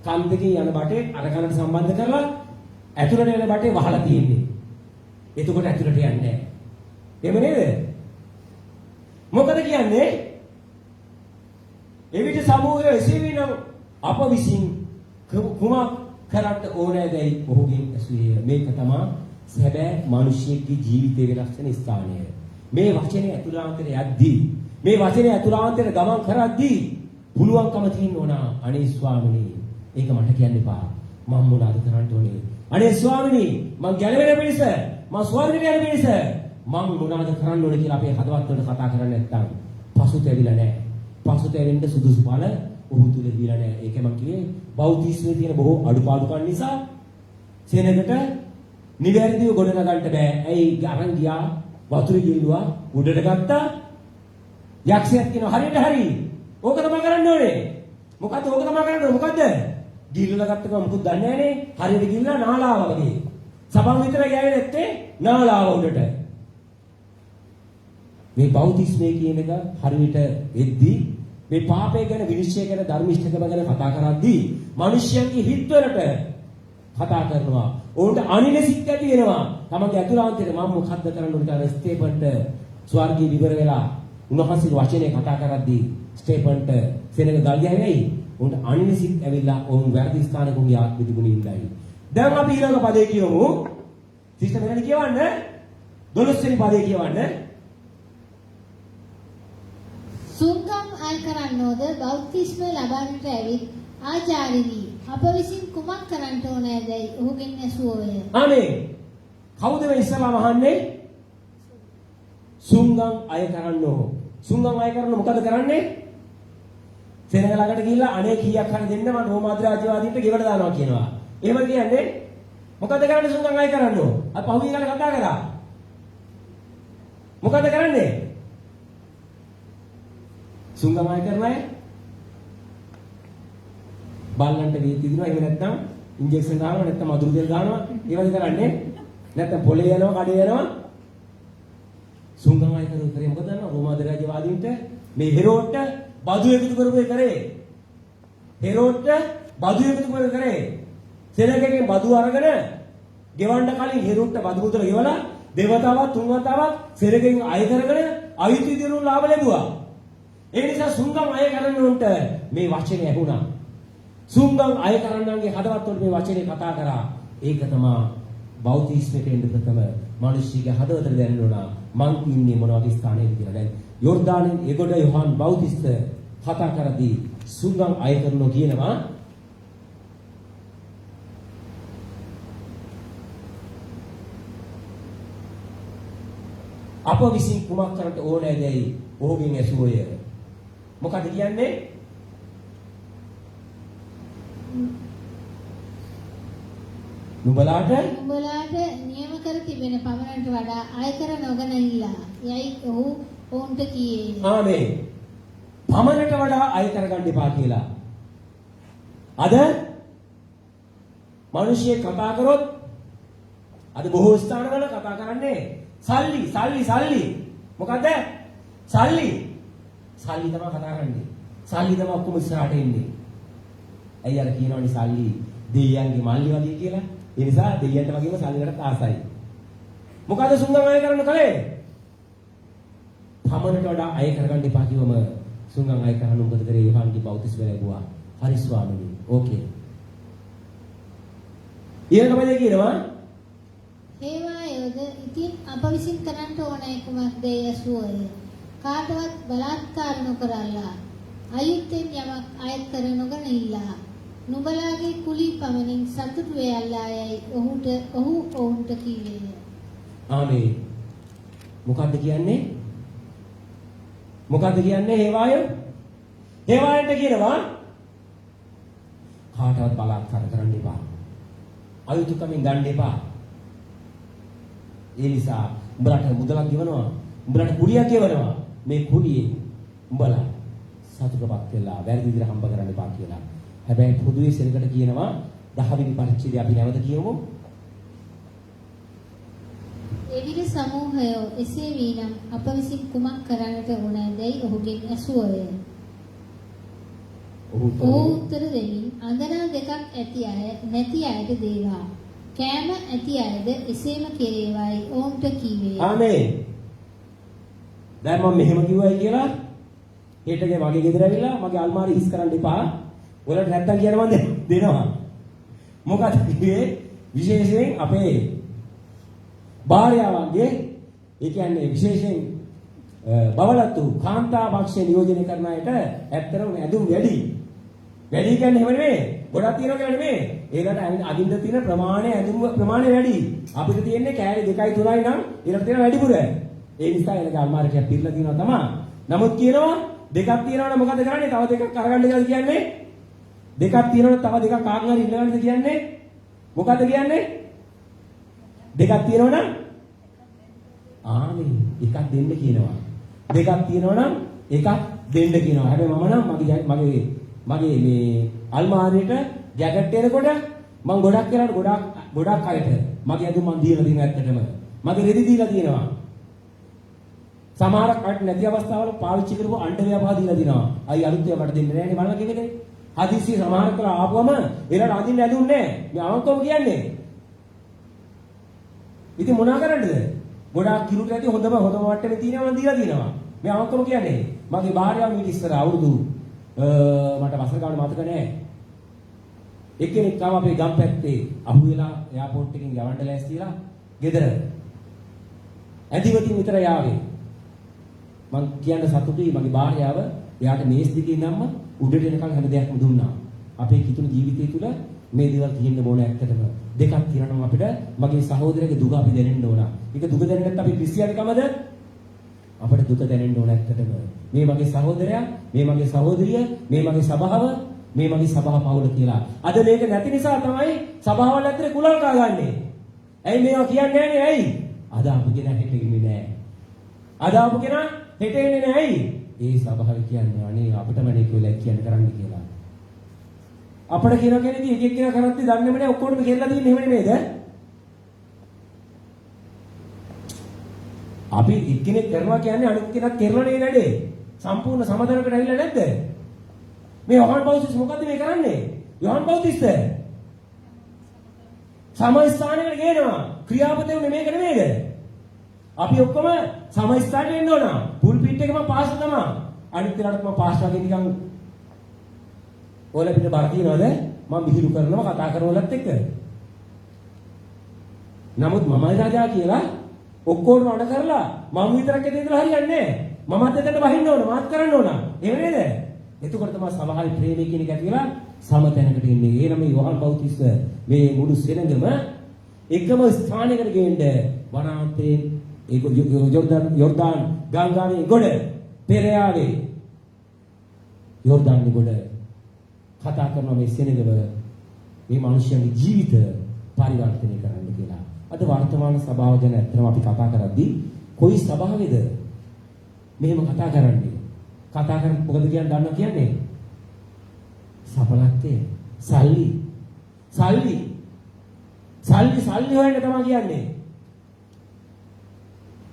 කන් දෙකේ යන බටේ අර කනට සම්බන්ධ කරලා ඇතුළට යන බටේ වහලා තියෙන්නේ. එතකොට ඇතුළට යන්නේ නැහැ. එහෙම නේද? මොකද කියන්නේ? එවිට සමූහය එසේ විනම් අප විසින් කුමක් කරන්න ඕනෑදයි ඔහුගෙන් ඇසුවේ. මේක තමයි සැබෑ මිනිසියෙක්ගේ ජීවිතයේ වෙනස් වෙන ස්ථානය. මේ වචනේ ඇතුළාන්තයට යද්දී මේ වචනේ ඇතුළාන්තයට ගමන් කරද්දී පුළුවන්කම තියෙන්න ඕන. අනේ ස්වාමිනේ ඒක මට කියන්න එපා. මම මොනවද කරන්න ඕනේ? අනේ ස්වාමිනේ මං ගැලවෙන පිණිස මං ස්වර්ගයට යන පිණිස මං මොනවද කරන්න ඕනේ කියලා අපේ හදවත් වලට කතා කරන්නේ නැත්නම් පසුතැවිලා නැහැ. පසුතැවෙන්න සුදුසු බල ඔහු තුල දීලා නැහැ. ඒක මං කියේ බෞද්ධිස්මේ තියෙන බොහෝ අඩුපාඩුකම් නිසා සෙනඟට නිවැරදිව ගොඩ නගන්න බෑ. ඇයි අරන් ගියා වතුර ගිල්ලුවා උඩට ගත්තා. යක්ෂයෙක් කියනවා හරියට හරි. ඕක තමයි කරන්න ඕනේ. මොකද්ද ඕක තමයි කරන්න ඕනේ මොකද්ද? ගිල්ලලා ගත්තකම මොකුත් දන්නේ නැහනේ. හරියට ගිල්ලලා නාලාව වගේ. සබන් විතර ගෑවේ නැත්තේ නාලාව උඩට. මේ බෞද්ධිස්මේ කියන එක හරියට එද්දී මේ පාපය ගැන විනිශ්චය ගැන ධර්මිෂ්ඨකම ගැන කතා කරද්දී මිනිස්යන්ගේ හිත්වලට කතා කරනවා. ඔවුන්ට අනිනසිත ඇති වෙනවා. තමගේ අතුලාන්තයේ මම මොකද්ද කරන්න ඕනේ කියලා ස්ටේපන්ට ස්වර්ගී විවර වෙලා උන්වහන්සේගේ වචනේ කතා කරද්දී ස්ටේපන්ට සෙනඟ ගල් ගැහුවයි. උන්ට අනිනසිත ඇවිල්ලා ඔවුන් වැරදි ස්ථානයක උන්ගේ ආත්ම තිබුණේ ඉඳයි. දැන් අපි ඊළඟ පදේ කියමු. සිස්ටර් මෙතන කියවන්න 12 වෙනි පදේ කියවන්න. සුන්කම් අය කරන්නෝද බෞද්ධිස්ම ලබන්නට ඇවිත් ආචාර්යවි අප විසින් කුමක් කරන්නට ඕනෑදයි ඔහුගෙන් ඇසුවෝය. ආමේන්. කවුද මේ ඉස්සලා වහන්නේ? සුන්කම් අය කරන්නෝ. සුන්කම් අය කරන මොකද කරන්නේ? සෙනඟ ළඟට ගිහිල්ලා අනේ කීයක් හරි දෙන්න මම රෝමාද රාජ්‍යවාදීන්ට ගෙවඩ දානවා කියනවා. එහෙම කියන්නේ මොකද කරන්නේ සුන්කම් අය කරන්නෝ? අපි පහුගිය කාලේ කතා කරා. මොකද කරන්නේ? සුන්කම් අය කරනයි බල්ලන්ට වීති දිනවා. එහෙම නැත්නම් ඉන්ජෙක්ෂන් දානවා නැත්නම් මදුරු තෙල් දානවා. ඒ වගේ කරන්නේ. නැත්නම් පොලේ යනවා කඩේ යනවා. සුන්කම් අය කරේ මොකද දන්නව? රෝමාද රාජ්‍යවාදීන්ට මේ හෙරෝට්ට බදු එකතු කරපු කරේ. හෙරෝට්ට බදු එකතු කරේ. සෙනඟකින් බදු අරගෙන ගෙවන්න කලින් හෙරෝට්ට බදු මුදල ගෙවලා දෙවතාවක් තුන්වතාවක් සෙනඟකින් අය කරගෙන අයිති දිනුන ලාභ ලැබුවා. ඒ නිසා සුන්කම් අය කරන්නන්ට මේ වචනේ ඇහුණා. සුන්කම් අය කරන්නන්ගේ හදවත් වලට මේ වචනේ කතා කරා. ඒක තමයි බෞද්ධිස්මයට එන්න ප්‍රථම මිනිස්සුගේ හදවතට දැනෙනවා. මං ඉන්නේ මොන වගේ ස්ථානයකද කියලා. දැන් යෝර්දානෙන් එගොඩ යොහන් බෞද්ධිස්ත කතා කරදී සුන්කම් අය කරනවා කියනවා. අප විසින් කුමක් කරන්නට ඕනෑදයි ඔහුගෙන් ඇසුවෝය. මොකද කියන්නේ? නුඹලාට නියම කර තිබෙන පමණට වඩා ආයකර නොගනනිලා. යයි ඔහු ඔවුන්ට කීයේ. ආමේන්. පමණට වඩා අය කරගන්න එපා කියලා. අද මිනිස්සු කතා කරොත් අද බොහෝ ස්ථානවල කතා කරන්නේ සල්ලි. මොකද? සල්ලි තමයි කතා කරන්නේ. සල්ලි තමයි ඔක්කොම ඉස්සරහට එන්නේ. ඇයි අර කියනවනේ සල්ලි දෙයියන්ගේ මල්ලි වගේ කියලා. ඒ නිසා දෙයියන්ට වගේම සල්ලිකට ආසයි. මොකද සුන්දර අය කරන්න කලේ? පමණට වඩා අය කරගන්න එපා කිව්වම සුන්දර අය කරන්න මොකද කරේ? යෝහන්ගේ බෞද්ධිස්ම ලැබුවා. හරි ස්වාමීනි. ඕකේ. ඊළඟ පදේ කියනවා ඒවායෝද ඉතින් අප විසින් කරන්නට ඕනෑ කුමක්ද යසුවය. කාටවත් බලාත්කාර නොකරලා අයුත්තෙන් යමක් අයත් කර නොගනිල්ලා නුඹලාගේ කුලී පමණින් සතුටු වෙයල්ලා යයි ඔහු ඔවුන්ට කීවේය. ආමේ. මොකද්ද කියන්නේ? මොකද්ද කියන්නේ හේවාය? හේවායන්ට කියනවා කාටවත් බලාත්කාර කරන්න එපා. අයුතුකමින් ගන්න එපා. ඒ නිසා උඹලට මුදලක් ගෙවනවා. උඹලට කුලියක් ගෙවනවා. මේ කුලියේ උඹලා සතුටපත් වෙලා වැරදි විදිහට හම්බ කරන්න එපා කියලා. හැබැයි පොදුවේ සෙනඟට කියනවා 10 වෙනි පරිච්ඡේදය අපි නැවත කියමු. එවිට සමූහයෝ එසේ වීනම් අප විසින් කුමක් කරන්නට ඕනෑදයි ඔහුගෙන් ඇසුවය. ඔහු උත්තර දෙමින් අඳනා දෙකක් ඇති අය නැති අයට දේවා. කෑම ඇති අයද එසේම කෙරේවායි ඔවුන්ට කීවේ. ආමේ. දැන් මම මෙහෙම කිව්වයි කියලා හෙටගේ මගේ ගෙදර ඇවිල්ලා මගේ අල්මාරිය හිස් කරන්න එපා. ඔයාලට නැත්තම් කියන මම දෙනවා. මොකද කිව්වේ විශේෂයෙන් අපේ භාර්යාවන්ගේ ඒ කියන්නේ විශේෂයෙන් බවලතු කාන්තා පක්ෂේ නියෝජනය කරන අයට ඇත්තටම ඇඳුම් වැඩි. වැඩි කියන්නේ එහෙම නෙමෙයි. ගොඩක් තියෙනවා කියලා නෙමෙයි. ඒකට අදින්න තියෙන ප්‍රමාණය ඇඳුම් ප්‍රමාණය වැඩි. අපිට තියෙන්නේ කෑලි 2යි 3යි නම් ඒකට තියෙන වැඩිපුර. ඒ නිසා එනක අල්මාරිය ටිකක් පිරලා තියෙනවා තමයි. නමුත් කියනවා දෙකක් තියෙනවා නම් මොකද කරන්නේ? තව දෙකක් අරගන්න කියලා කියන්නේ. දෙකක් තියෙනවනම් තව දෙකක් කාගෙන් හරි ඉල්ලගන්නද කියන්නේ? මොකද්ද කියන්නේ? දෙකක් තියෙනවනම් ආනේ එකක් දෙන්න කියනවා. දෙකක් තියෙනවනම් එකක් දෙන්න කියනවා. හැබැයි මම නම් මගේ මේ අල්මාරියට ජැකට් එනකොට මම ගොඩක් කරලා ගොඩක් අයට මගේ ඇඳුම් මන් දීලා තියෙනවා ඇත්තටම. මගේ රෙදි දීලා තියෙනවා. සමහරක් අයට නැති අවස්ථාවල පාවිච්චි කරපු අඬවිය පහ දීලා දිනවා. අයි අලුත් ඒවා මට දෙන්නේ නැහැ නේ බලන්න කිව්වේ. හදිසි සමහර කලා ආපුවම එලට අඳින්න ඇඳුන්නේ නැහැ. මේ අවංකවම කියන්නේ. ඉතින් මොනා කරන්නද? ගොඩාක් කිරුට ඇති හොඳම වට්ටමේ තියෙනවා මම දීලා තියෙනවා. මේ අවංකවම කියන්නේ. මගේ භාර්යාව මීට ඉස්සර අවුරුදු මට වසර ගාන මතක නැහැ. එක්කෙනෙක් ආව අපේ ගම් පැත්තේ අහු වෙලා එයාපෝට් එකකින් යවන්න ලෑස්තිලා ගෙදර. ඇදිවතින් විතර යාවේ. මං කියන්න සතුටුයි මගේ භාර්යාව එයාට මේස් දිගේ නම්ම උඩට එනකන් හැම දෙයක්ම දුන්නා. අපේ කිතුණු ජීවිතය තුළ මේ දේවල් තියෙන්න ඕන ඇත්තටම. දෙකක් තියෙනවා අපිට මගේ සහෝදරගේ දුක අපි දැනෙන්න ඕන. ඒක දුක දැනෙන්නත් අපි ක්‍රිස්තියානිකමද? අපිට දුක දැනෙන්න ඕන ඇත්තටම. මේ මගේ සහෝදරයා, මේ මගේ සහෝදරිය, මේ මගේ සභාව, මේ මගේ සභා පවුල කියලා. අද මේක නැති නිසා තමයි සභාවල් ඇතුලේ කුලල් කාගන්නේ. ඇයි මේවා කියන්නේ නැන්නේ ඇයි? අද අපි කෙනා හෙට ඉන්නේ නැහැ. අද ආපු කෙනා හෙට එන්නේ නැහැ ඇයි? ඒ සභාව කියන්නේ අනේ අපිටම නේ කියලා කියන්න කරන්න කියලා. අපිට කියන කෙනෙක්දී එක එක්කෙනා කරද්දි දන්නේම නැහැ ඔක්කොටම කියලා දෙන්නේ එහෙම නෙමෙයිද? අපි එක්කෙනෙක් කරනවා කියන්නේ අනිත් කෙනෙක් කරලා නේ නඩේ. සම්පූර්ණ සමාදරකට ඇවිල්ලා නැද්ද? මේ යොහන් පෞතිස් මොකද්ද මේ කරන්නේ? යොහන් පෞතිස්ද? සමස්ථානයකට ගේනවා. ක්‍රියාපතේ උනේ මේක නෙමෙයිද? අපි ඔක්කොම සමස්ථානෙට එන්න ඕන. පුල්පිට් එකම පාස් තමයි. අනිත් කෙනාට මම පාස් වගේ නිකන් ඔයාලා පිට බර තියනවද? මම මිහිරු කරනවා කතා කරනවලත් එක්ක. නමුත් මමයි රජා කියලා ඔක්කොම අඩ කරලා මම විතරක් එතන ඉඳලා හරියන්නේ නැහැ. මමත් එතනට වහින්න ඕන, මාත් කරන්න ඕන. එහෙම නේද? එතකොට තමයි සමහරයි ප්‍රේමය කියන එක ඇතිලා සමතැනකට ඉන්නේ. ඒ නම් යොහන් පෞතිස් මේ මුළු සෙනඟම එකම ස්ථානයකට ගේන්න වනාන්තරේ ඒක යෝර්දාන් ගංගාවේ ගොඩ පෙරයාවේ යෝර්දාන් ගොඩ කතා කරන මේ සෙනඟව මේ මිනිස්යාගේ ජීවිත පරිවර්තනය කරන්න කියලා. අද වර්තමාන සභාව ගැන ඇත්තටම අපි කතා කරද්දී කොයි සභාවේද මෙහෙම කතා කරන්නේ? කතා කරන්නේ මොකද කියන්නේ දන්නව කියන්නේ? සඵලත්වයේ සල්ලි හොයන්න තමයි කියන්නේ.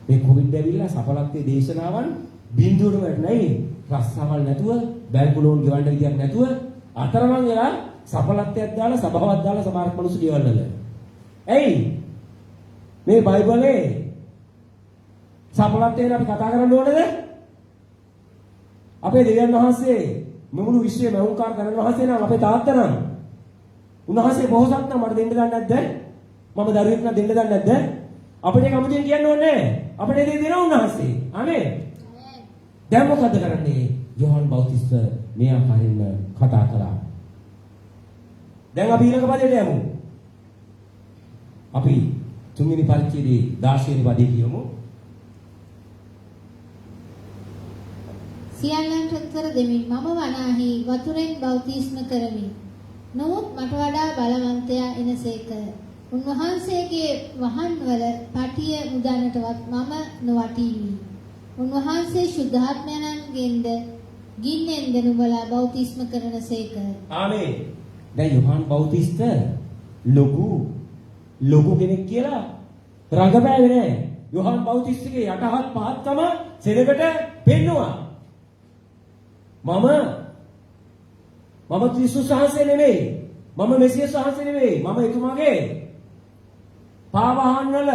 මේ කොවිඩ් ඇවිල්ලා සඵලත්වයේ දේශනාවන් බිඳුවටම නැයි රස්සාවල් නැතුව බැංකු ලෝන් ගෙවන්න විදියක් නැතුව අතරමං වෙලා සඵලත්වයක් දාලා සභාවක් දාලා සමහර මිනිස්සු ගෙවල් වල. ඇයි? මේ බයිබලේ සඵලත්වයෙන් අපි කතා කරන්න ඕනද? අපේ දෙවියන් වහන්සේ මුළු විශ්වයේ මෞංකාර කරන වහන්සේ නම් අපේ තාත්තා නම් උන්වහන්සේ බොහෝසත් නම් මට දෙන්න දන්නේ නැද්ද? මම දරුවෙක් නම් දෙන්න දන්නේ නැද්ද? අපිට ඒක අමුතුවෙන් කියන්න ඕනේ නැහැ. අපිට ඒ දේ දෙනවා උන්වහන්සේ. ආමේන්. දැන් මොකද කරන්නේ? යෝහන් බෞතිස්ත මේ ආකාරයෙන්ම කතා කළා. දැන් අපි ඊළඟ පදයට යමු. අපි තුන්වෙනි පරිච්ඡේදයේ 16 වෙනි පදේ කියමු. සියල්ලන්ට උත්තර දෙමින් මම වනාහි වතුරෙන් බෞතිස්ම කරමි. නමුත් මට වඩා බලවන්තයා එනසේක. උන්වහන්සේගේ වහන්වල පටිය මුදන්නටවත් මම නොවටීමි. උන්වහන්සේ ශුද්ධාත්මයන්ගෙන්ද ගින්නෙන්ද නුඹලා බෞතිස්ම කරනසේක. ආමේන්. දැන් යෝහන් බෞතිස්ත ලොකු කෙනෙක් කියලා රඟපෑවේ නෑ. යෝහන් බෞතිස්තගේ යටහත් පහත්කම සෙනගට පෙන්නවා. මම ක්‍රිස්තුස් වහන්සේ නෙමෙයි. මම මෙසියස් වහන්සේ නෙමෙයි. මම එතුමාගේ පාවහන් වල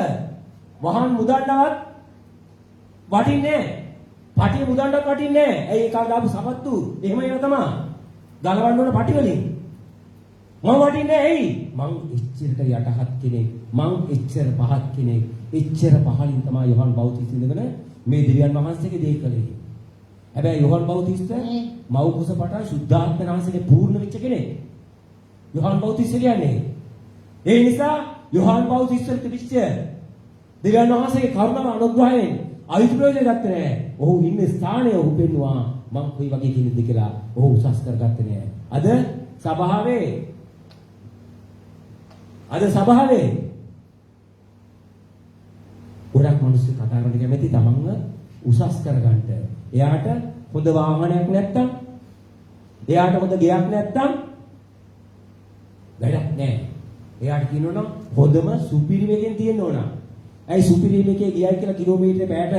වහන් මුදන්නවත් වටින්නේ නෑ. පටිය මුදන්නවත් වටින්නේ නෑ. ඇයි ඒකට දාපු සපත්තු එහෙම ඒවා තමයි. ගලවන්න ඕන පටි වලින්. මම වටින්නේ ඇයි? මං එච්චරට යටහත් කෙනෙක්. මං එච්චර පහත් කෙනෙක්. එච්චර පහලින් තමයි යෝහන් බෞතිස්ත ඉඳගෙන මේ දෙවියන් වහන්සේගේ දේ කළේ. හැබැයි යෝහන් බෞතිස්ත මව් කුස පටන් සුද්ධාත්ම නාමයෙන් පූර්ණ වෙච්ච කෙනෙක්. යෝහන් බෞතිස්ත කියන්නේ. ඒ නිසා යෝහන් බෞතිස්ත තිබිච්ච දෙවියන් වහන්සේගේ කරුණාව අනුග්‍රහයෙන් අවිප්‍රයෝජන ගත්තේ නැහැ. ඔහු ඉන්න ස්ථානය ඔහු පෙන්නවා මං කොයි වගේ කෙනෙක්ද කියලා ඔහු උසස් කරගත්තේ නැහැ. අද සභාවේ ගොඩක් මිනිස්සු කතා කරන්න කැමති තමන්ව උසස් කරගන්න. එයාට හොඳ වාහනයක් නැත්තම්, එයාට හොඳ ගෙයක් නැත්තම් වැඩක් නැහැ. එයාට කියනවනම් හොඳම සුපිරිමකින් තියෙන්න ඕන. ඇයි සුපිරිමකේ ගියයි කියලා කිලෝමීටර පැයට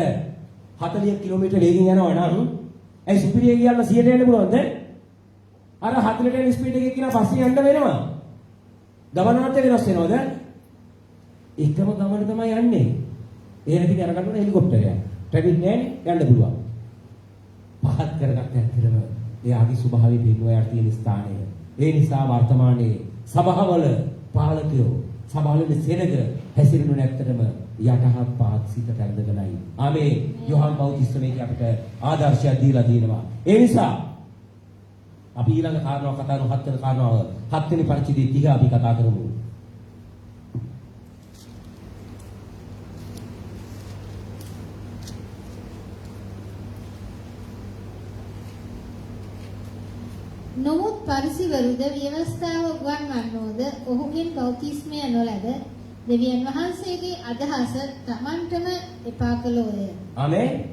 40 කිලෝමීටර වේගෙන් යනවා නම් ඇයි සුපිරියේ ගියන්න 100ට යන්න පුළුවන්ද? අර 40ට යන ස්පීඩ් එකේ කියන පස්සේ යන්න වෙනවා. ගමනාන්තය වෙනස් වෙනවද? එකම ගමන තමයි යන්නේ. ඒ නැති කරගන්න හෙලිකොප්ටරයක්. ට්‍රැෆික් නෑනේ යන්න පුළුවන්. පහත් කරගත්ත ඇත්තටම එයාගේ ස්වභාවය පෙන්වලා යට තියෙන ස්ථානය. ඒ නිසා වර්තමානයේ සභාවල පාලකයෝ සභාවල සෙනග හැසිරෙනු නැත්තටම යටහත් පහත් සිතට ඇඳගෙනයි. ආමේ යෝහන් බෞතිස්ත මේක අපිට ආදර්ශයක් දීලා තියෙනවා. ඒ නිසා අපි ඊළඟ කාරණාව කතා කරමු. හත්වෙනි කාරණාව හත්වෙනි පරිච්ඡේදයේ ටික අපි කතා කරමු. නමුත් පරිසිවරුද ව්‍යවස්ථාව උගන්වන්නෝද ඔහුගෙන් බෞතිස්මය නොලද දෙවියන් වහන්සේගේ අදහස තමන්ටම එපා කළෝය. ආමේන්.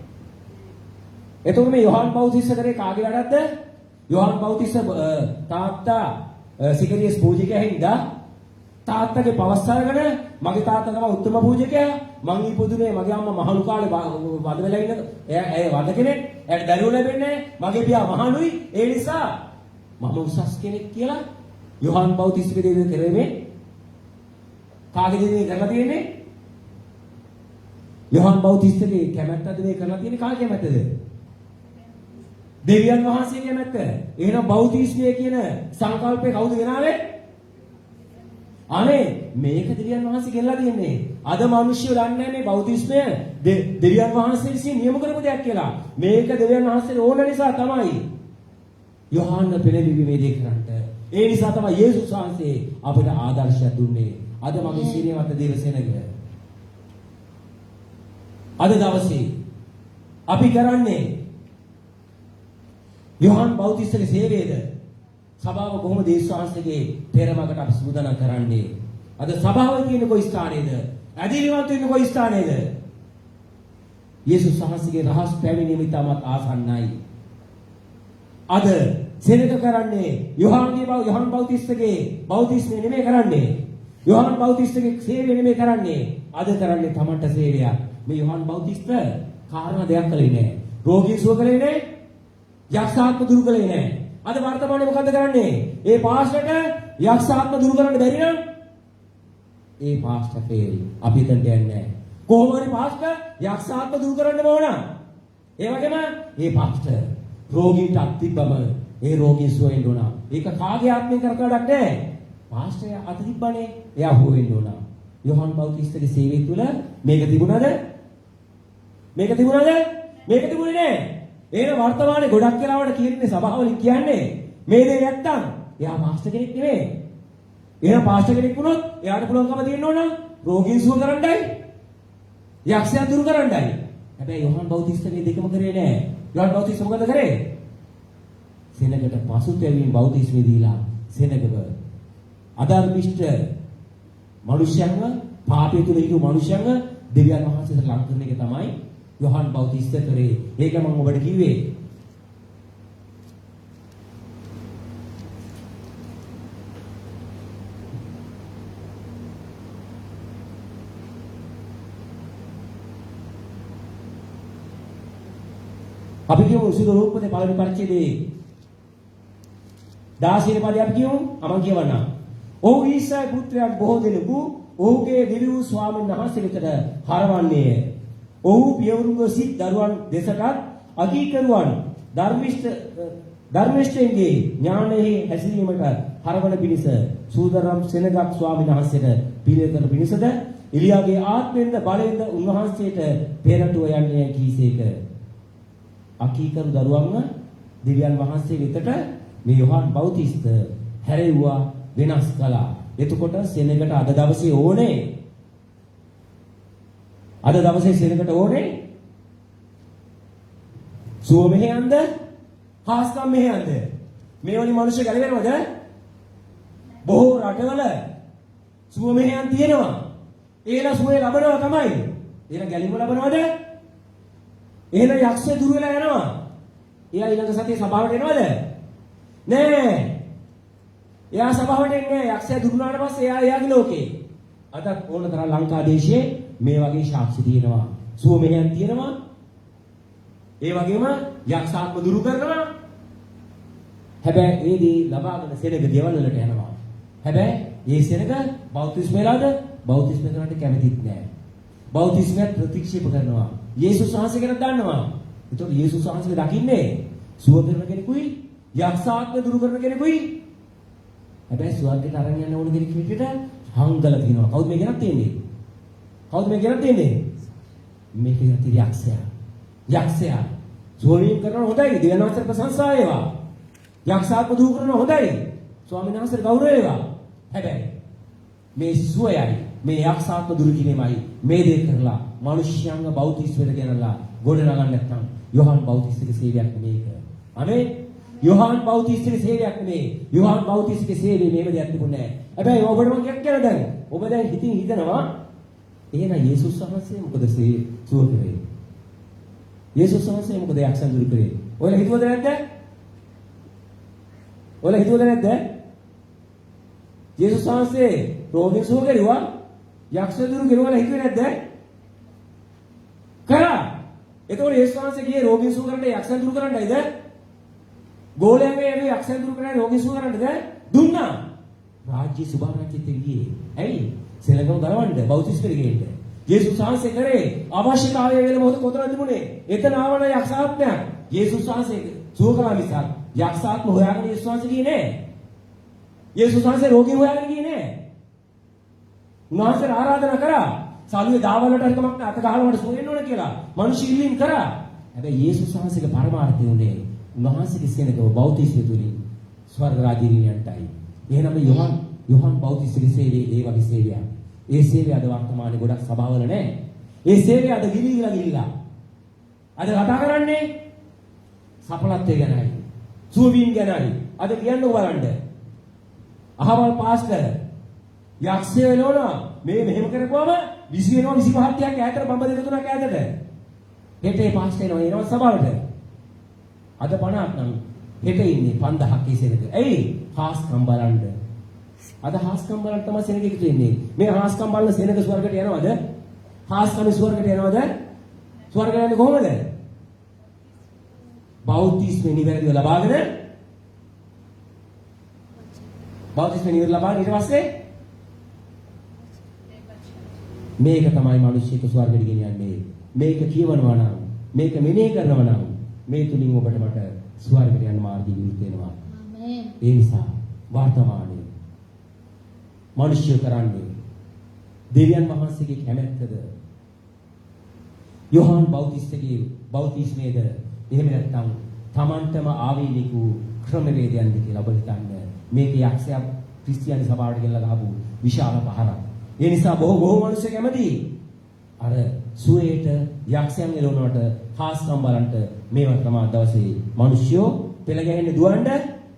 එතකොට මේ යෝහන් බෞතිස්ත කරේ කාගේ වැඩක්ද? යෝහන් බෞතිස්ත තාත්තා සිකරියස් පූජකයා හින්දා තාත්තගේ පවස්සාරගෙන මගේ තාත්තා තමයි උත්තම පූජකයා. මං ඉපදුනේ මගේ අම්මා මහලු කාලේ වද වෙලා ඉන්න. එයා වද කෙනෙක්. එයාට දරුවෝ ලැබෙන්නේ මගේ පියා මහලුයි. ඒ නිසා මම උසස් කෙනෙක් කියලා යෝහන් බෞතිස්තගේ දේ කරේ කාගේ දේ කරලා තියෙන්නේ? යෝහන් බෞතිස්තගේ කැමැත්තද මේ කරලා තියෙන්නේ? කාගේ කැමැත්තද? දෙවියන් වහන්සේ කැමැත්ත. එහෙනම් බෞතිස්මය කියන සංකල්පය කවුද ගෙනාවේ? අනේ මේක දෙවියන් වහන්සේ ගෙනලා තියන්නේ. අද මිනිස්සු දන්නේ නැහැ මේ බෞතිස්මය දෙවියන් වහන්සේ විසින් නියම කරපු දෙයක් කියලා. මේක දෙවියන් වහන්සේට ඕන නිසා තමයි යෝහන් පෙරළිවි මේ දේ කරන්නේ. ඒ නිසා තමයි යේසුස් වහන්සේ අපට ආදර්ශයක් දුන්නේ. අද මගේ ශීලවන්ත දේවසේනක අද දවසේ අපි කරන්නේ යෝහන් බෞතිස්තගේ සේවයේද සභාව කොහොමද යේසුස් වහන්සේගේ පෙරමකට අපි සූදානම් කරන්නේ? අද සභාව කියන්නේ කොයි ස්ථානයේද? ඇදිරිවන්ත වෙන්නේ කොයි ස්ථානයේද? යේසුස් වහන්සේගේ රහස් පැමිණීම ඉතාමත් ආසන්නයි. අද සෙනග කරන්නේ යෝහන් බෞතිස්තගේ බෞතිස්මය නෙමෙයි කරන්නේ. යෝහන් බෞතිස්තගේ සේවය නෙමෙයි කරන්නේ. අද කරන්නේ තමන්ට සේවයක්. මේ යෝහන් බෞතිස්ත කාරණා දෙයක් කළේ නෑ. රෝගී සුව කළේ නෑ. යක්ෂාත්ම දුරු කළේ නෑ. අද වර්තමානයේ මොකද්ද කරන්නේ? ඒ පාස්ටර්ට යක්ෂාත්ම දුරු කරන්න බැරි නම් ඒ පාස්ටර් ෆේල්. අපි හිතන්නේ නැහැ. කොහොම හරි පාස්ටර් යක්ෂාත්ම දුරු කරන්න ඕන. ඒ වගේම මේ පාස්ටර් රෝගීට අත්තිබ්බම ඒ රෝගී සුව වෙන්න ඕන. ඒක කාගේ ආත්මයෙන් කරකවඩක් නැහැ. පාස්ටර් අත තිබ්බනේ එයා හුව වෙන්න ඕන. යොහන් බෞතිස්තගේ සේවය තුළ මේක තිබුණාද? මේක තිබුණාද? මේක තිබුණේ නැහැ. එහෙනම් වර්තමානයේ ගොඩක් වෙලාවට කියන්නේ සභාවලින් කියන්නේ මේ දේ නැත්තම් එයා පාස්ටර් කෙනෙක් නෙමෙයි. එහෙනම් පාස්ටර් කෙනෙක් වුණොත් එයාට පුළුවන්කම තියෙන්න ඕන රෝගීන් සුව කරන්නයි. යක්ෂයා දුරු කරන්නයි. හැබැයි යොහන් බෞතිස්තගේ දෙකම කරේ නැහැ. යොහන් බෞතිස්ත මොකද කරේ? සෙනගට පසුතැවීම බෞතිස්මේ දීලා සෙනගව අධර්මිෂ්ඨ මිනිසයන්ව පාපය තුල හිටු මිනිසයන්ව දෙවියන් වහන්සේට ලං කරන එක තමයි යොහන් බෞතිස්ත කරේ. ඒක මම ඔබට කිව්වේ. අපි කියමු සුදු රූපපතේ පළවෙනි පරිච්ඡේදයේ 16 වෙනි පදේ අපි කියමු. මම කියවන්නම්. ඔහු ඊසායි පුත්‍රයන් බොහෝ දෙනෙකු ඔහුගේ දිවි වූ ස්වාමීන් වහන්සේ වෙතට හරවන්නේය. ඔහු පියවරුන්ව සිත් දරුවන් දෙසටත් අකීකරුවන් ධර්මිෂ්ඨයන්ගේ ඥානයේ හැසිරීමට හරවන පිණිස සූදරම් සෙනගක් ස්වාමීන් වහන්සේට පිළිවෙතර පිණිසද එලියාගේ ආත්මෙන්ද බලෙන්ද උන්වහන්සේට පෙරටුව යන්නේ කීසේක. අකීකරු දරුවන්ව දෙවියන් වහන්සේ වෙතට මේ යොහන් බෞතිස්ත හැරෙව්වා වෙනස් කළා. එතකොට සෙනගට අද දවසේ ඕනේ. අද දවසේ සෙනගට ඕනේ. සුව මෙහෙයන්ද? හාස්කම් මෙහෙයන්ද? මේ වගේ මිනිස්සු ගැලවෙනවද? බොහෝ රටවල සුව මෙහෙයන් තියෙනවා. ඒලා සුවේ ලබනවා තමයි. ඒලා ගැලීම ලබනවද? එහෙනම් යක්ෂය දුර වෙලා යනවා. එයා ඊළඟ සතියේ සභාවට එනවද? නෑ. එයා සභාවට එන්නේ නෑ. යක්ෂය දුර වුණාට පස්සේ එයා එයාගේ ලෝකේ. අද ඕන තරම් ලංකා දේශයේ මේ වගේ සාක්ෂි තියෙනවා. සුව මෙහෙයන් තියෙනවා. ඒ වගේම යක්ෂාත්ම දුරු කරනවා. හැබැයි ඒදී ලබාගෙන සෙනග දේවල් වලට යනවා. හැබැයි මේ සෙනග බෞද්ධිස්මේලාද බෞද්ධිස්ම කරන්න කැමතිත් නෑ. බෞද්ධිස්මය ප්‍රතික්ෂේප කරනවා. යේසුස් වහන්සේ ගැන දන්නවා. ඒතකොට යේසුස් වහන්සේ දකින්නේ සුව කරන කෙනෙකුයි යක්ෂාත්ම දුරු කරන කෙනෙකුයි. හැබැයි ස්වර්ගයට අරන් යන්න ඕන කෙනෙක් විදිහට හංගලා තිනවා. කවුද මේ ගැනත් තියෙන්නේ? කවුද මේ ගැනත් තියෙන්නේ? මේක ගැන තියෙන්නේ යක්ෂයා. යක්ෂයා සුවවීම කරන හොඳයි. දෙවියන් වහන්සේට ප්‍රශංසා වේවා. යක්ෂාත්ම දුරු කරන හොඳයි. ස්වාමීන් වහන්සේට ගෞරව වේවා. හැබැයි මේ සුවයයි මේ යක්ෂාත්ම දුරු කිරීමයි මේ දේ කරලා මිනිස්යාංග බෞද්ධිස්වයට ගෙනලා ගොඩ නගන්න නැත්නම් යොහන් බෞද්ධිස්ගේ සේවයක් මේක. අනේ යොහන් බෞද්ධිස්ගේ සේවයක් නෙමේ. යොහන් බෞද්ධිස්ගේ සේවයේ මේව දෙයක් තිබුණේ නැහැ. හැබැයි ඔබට මම කියන්න දැන් ඔබ දැන් හිතින් හිතනවා එහෙනම් යේසුස් වහන්සේ මොකද සුව කරේ? යේසුස් වහන්සේ මොකද යක්ෂයන් දුරු කරේ? ඔයාලා හිතුවද නැද්ද? ඔයාලා හිතුවද නැද්ද? යේසුස් වහන්සේ රෝගීන් සුව කරුවා යක්ෂ දුරු කරුවා හිතුවේ නැද්ද? කරා. එතකොට යේසුස් වහන්සේ ගියේ රෝගීන් සුව කරන්න යක්ෂයන් දුරු කරන්නයිද? ගෝලයන්ගේ මේ යක්ෂයන් දුරු කරන්න රෝගීන් සුව කරන්නද? දුන්නා. රාජ්‍ය සුභාරාජ්‍යයට ගියේ. ඇයි? සෙලගම දරවන්න බෞද්ධිස්වල ගේන්න. යේසුස් වහන්සේ කරේ අවශ්‍යතාවය වෙන මොහොත කොතනද තිබුණේ? එතන ආවන යක්ෂාත්මයක්. යේසුස් වහන්සේ සුව කළා මිසක් යක්ෂාත්ම හොයාගෙන යේසුස් වහන්සේ ගියේ නෑ. යේසුස් වහන්සේ රෝගී හොයාගෙන ගියේ නෑ. උන්වහන්සේ ආරාධනා කරා සාලුවේ දාවලට හරි කමක් නැහැ අත ගහලවට සුව වෙන්න ඕන කියලා. මිනිස්සු ඉල්ලීම් කරා. හැබැයි යේසුස් වහන්සේගේ පරමාර්ථය උනේ උන්වහන්සේගේ සෙනගව බෞද්ධිස්වය තුලින් ස්වර්ග රාජ්‍යයට. එහෙනම් යොහන් බෞද්ධිස්වයේ සේවය ඒ වගේ සේවයක්. ඒ සේවය අද වර්තමානයේ ගොඩක් සභාවල නැහැ. ඒ සේවය අද ගිලිහිලා. අද කතා කරන්නේ සඵලත්වය ගැනයි. සුවවීම ගැනයි. අද කියන්නේ බලන්න. අහවල් පාස්ටර් යක්ෂය වෙනවනා මේ මෙහෙම කරපුවම 20 වෙනවා 25ක් තියක් ඈතට බම්බ දෙක තුනක් ඈතට. හෙටේ පාස්ටර් එනවා සභාවට. අද 50ක් නම් හෙට ඉන්නේ 5000ක් ඉසෙනක. ඇයි? හාස්කම් බලන්න. අද හාස්කම් බලන්න තමයි සෙනග එකතු වෙන්නේ. මේ හාස්කම් බලන සෙනග ස්වර්ගයට යනවද? හාස්කම් ස්වර්ගයට යනවද? ස්වර්ගයට යන්නේ කොහොමද? බෞද්ධිස්මේ නිවැරදිව ලබාගෙන බෞද්ධිස්මේ නිවැරදිව ලබාගෙන ඊට පස්සේ මේක තමයි මිනිස්සෙක් ස්වර්ගයට ගෙනියන්නේ. මේක කියවනවා නම් මේක මෙනෙහි කරනවා නම් මේ තුලින් ඔබට මට ස්වර්ගයට යන්න මාර්ගය විවෘත වෙනවා. ආමේන්. ඒ නිසා වර්තමානයේ මිනිස්සු කරන්නේ දෙවියන් වහන්සේගේ කැමැත්තද? යෝහාන් බෞතිස්තගේ බෞතිස්මේද? එහෙම නැත්නම් Tamanටම ආවේනික වූ ක්‍රමවේදයන්ද කියලා ඔබ හිතන්න. මේක යක්ෂයා ක්‍රිස්තියානි සභාවට ගෙනලා ගහපු විශාල පහරක්. ඒ නිසා බොහෝ මිනිස්සු කැමති අර සුවේට යක්ෂයන් එළවනවට හාස්කම් බලන්ට මේවා තමයි දවසේ මිනිස්සුયો පෙළ ගැහෙන්න දුවන්න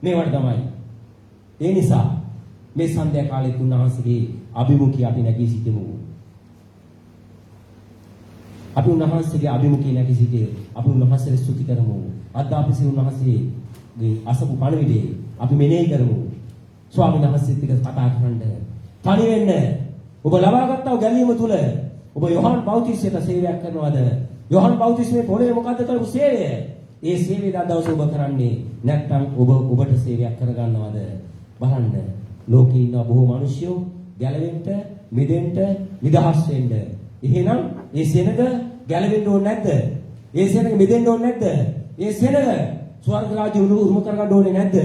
මේවට තමයි. ඒ නිසා මේ සන්ධ්‍යා කාලේ උන්වහන්සේගේ අභිමුඛය අපි නැගී සිටිමු. අපි උන්වහන්සේගේ අභිමුඛය නැගී සිටේ. අපි උන්වහන්සේට ස්තුති කරමු. අද අපි උන්වහන්සේගේ අසපු පණිවිඩේ අපි මෙනෙහි කරමු. ස්වාමීන් වහන්සේත් එක්ක කතා කරන්න. තනි වෙන්න. ඔබ ලබාගත්තා වූ ගැලීම තුල ඔබ යෝහාන් බෞතිස්මයට සේවයක් කරනවද? යෝහාන් බෞතිස්මේ පොළේ මොකද්ද කරපු සේවය? ඒ සේවය දවස ඔබ කරන්නේ නැත්නම් ඔබට සේවයක් කරගන්නවද? බලන්න. ලෝකේ ඉන්න බොහෝ මිනිස්සු ගැලවෙන්න, මිදෙන්න, නිදහස් වෙන්න. එහෙනම් ඒ සෙනග ගැලවෙන්න ඕනේ නැද්ද? ඒ සෙනග මිදෙන්න ඕනේ නැද්ද? ඒ සෙනග ස්වර්ග රාජ්‍ය උරුම කරගන්න ඕනේ නැද්ද?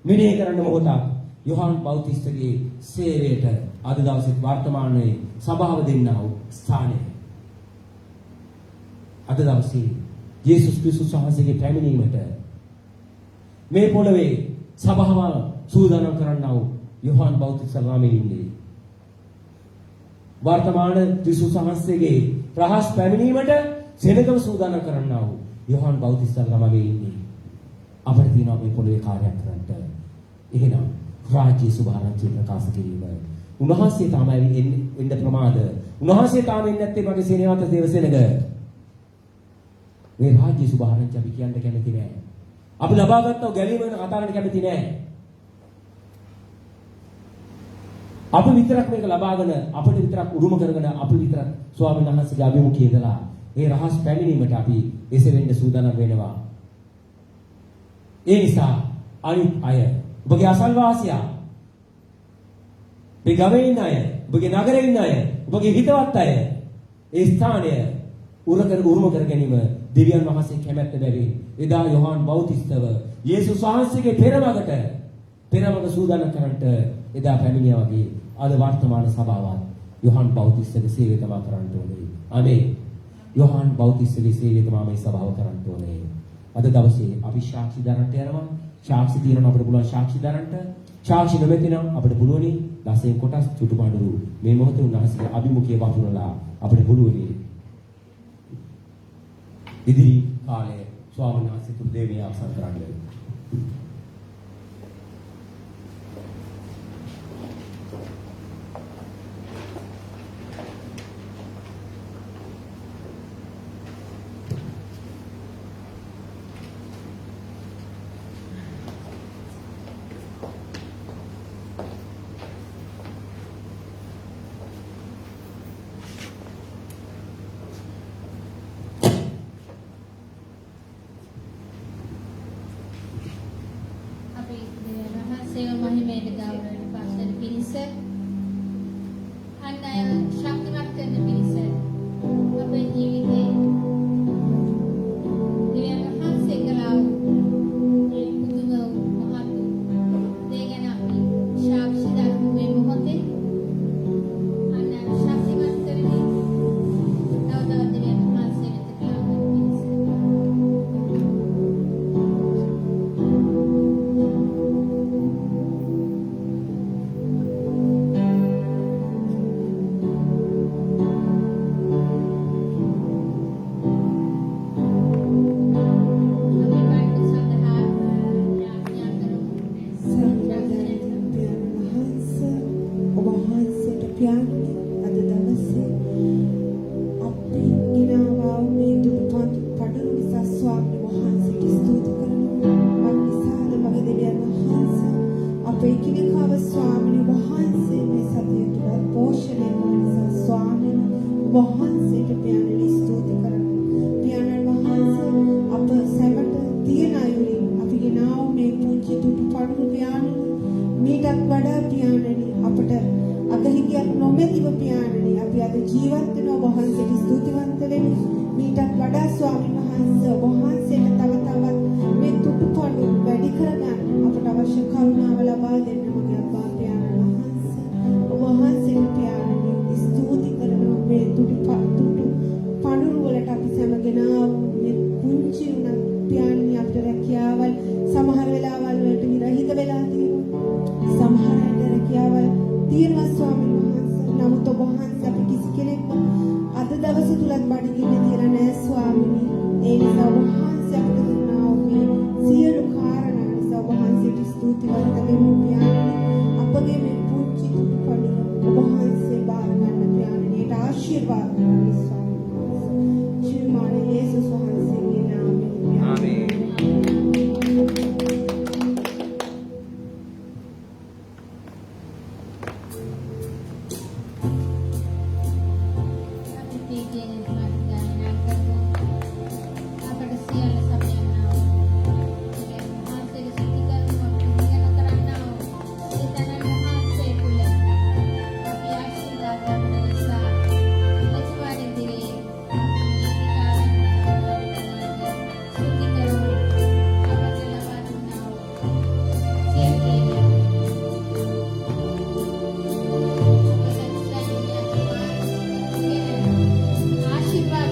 මෙනෙහි කරන්න මොහොතක් යෝහාන් බෞතිස්තගේ සේවයට අද දවසේ වර්තමානයේ සභාව දෙන්නා වූ ස්ථානය. අද දවසේ යේසුස් ක්‍රිස්තුස් වහන්සේගේ පැමිණීමට මේ පොළවේ සභාව සූදානම් කරන්නා වූ යෝහාන් බෞතිස්ත ළමයි ඉන්නේ. වර්තමාන ක්‍රිස්තුස් වහන්සේගේ රහස් පැමිණීමට සෙනගම සූදානම් කරන්නා වූ යෝහාන් බෞතිස්ත ළමයි ඉන්නේ. අපිට තියෙනවා මේ පොළවේ කාර්යයක් කරන්නට. එහෙනම් රාජ්‍ය සුභාරංචි ප්‍රකාශ කිරීම. උන්වහන්සේ තමයි එන්න ප්‍රමාද. උන්වහන්සේ තාම එන්නේ නැත්තේ මගේ සේනාවත දේවසේනක. මේ රාජ්‍ය සුභාරංචි අපි කියන්න කැමති නෑ. අපි ලබාගත්තා ගැලීම වෙන කතා කරන්න කැමති නෑ. අපි විතරක් මේක ලබාගෙන අපිට විතරක් උරුම කරගෙන අපි විතරක් ස්වාමීන් වහන්සේගේ අභිමුඛයේ ඉඳලා ඒ රහස් පැමිණීමට අපි එසෙවෙන්න සූදානම් වෙනවා. ඒ නිසා අනිත් අය ඔබගේ අසල්වාසියා, ඔබගේ ගමේ ඉන්න අය, ඔබගේ නගරේ ඉන්න අය, ඔබගේ හිතවත් අය ඒ ස්ථානය උරුම කර ගැනීම දෙවියන් වහන්සේ කැමැත්ත බැරි. එදා යෝහාන් බෞතිස්තව යේසුස් වහන්සේගේ පෙරමග සූදානම් කරන්නට එදා පැමිණියා වගේ අද වර්තමාන සභාවත් යෝහාන් බෞතිස්තගේ සේවය තමයි කරන්න ඕනේ. ආමේන්. යෝහාන් බෞතිස්තගේ සේවය තමයි මේ සභාව කරන්න ඕනේ. අද දවසේ අපි සාක්ෂි දරන්නට යනවා. සාක්ෂි తీරන අපිට පුළුවන් සාක්ෂි දරන්නට. සාක්ෂි නොමැති නම් අපිට පුළුවනි දසයෙන් කොටස් චුටුපඬුරු මේ මොහොතේ උන්වහන්සේගේ අභිමුඛයේ වපුරලා අපිට පුළුවනි ඉදිරි කාලයේ ස්වාමීන් වහන්සේ තුරු දේවිය අවසන් කරන්න. සේව මහිමයට ගෞරවයෙන් පස්සේ පිරිස අන් අය ශක්තිමත් කරන පිරිස අපේ ජීවිතේ දෙවියන් වහන්සේ කළා මේ පුදුම මහත් දේ ගැන අපි සාක්ෂි දරමු මේ මොහොතේ අන් අය ශක්තිමත් කරමින් තවතවත් දෙවියන් වහන්සේ වෙත කළා පිරිස. අවශ්‍ය කරුණාව ලබා දෙන්න මගේ අප්පා පියාණන් වහන්සේ. ඔබ වහන්සේ සමහර වෙලාවල් වලට විරහිත වෙලා තියෙනවා. සමහර අයට රැකියාවල් තියෙනවා ස්වාමීන් වහන්සේ. නමුත් ඔබ වහන්සේ අපි කිසි කෙනෙක්ම අද දවස තුලත් බඩගින්න තියලා නැහැ ස්වාමීනි. ඒ නිසා ඔබ වහන්සේ අපිට දුන්නා වූ මේ සියලු කාරණා නිසා ඔබ වහන්සේට ස්තුතිවන්ත වෙමු පියාණනි. අපගේ මේ පුංචි තුප්පණි ඔබ වහන්සේ බාර ගන්න පියාණනිට ආශිර්වාද කරන්න ස්වාමීන් වහන්සේ. ජීවමාන යේසුස් වහන්සේගේ නාමයෙන් පියාණනි. ආමේන්. අපි පීඩයෙන් ගායනා කරමු. අපට සියල්ල සපයන්නා වූ මහන්සිය සිද්ධ කරමු. ඉගෙන කරන්නා වූ ඒ තනන් මහන්සිය තුල අපි ආශිර්වාද ගන්න නිසා ලෙසවරින් දිවේ සිද්ධ කරමු. අපට ලබා දුන්නා වූ සියල්ල ආශිර්වාද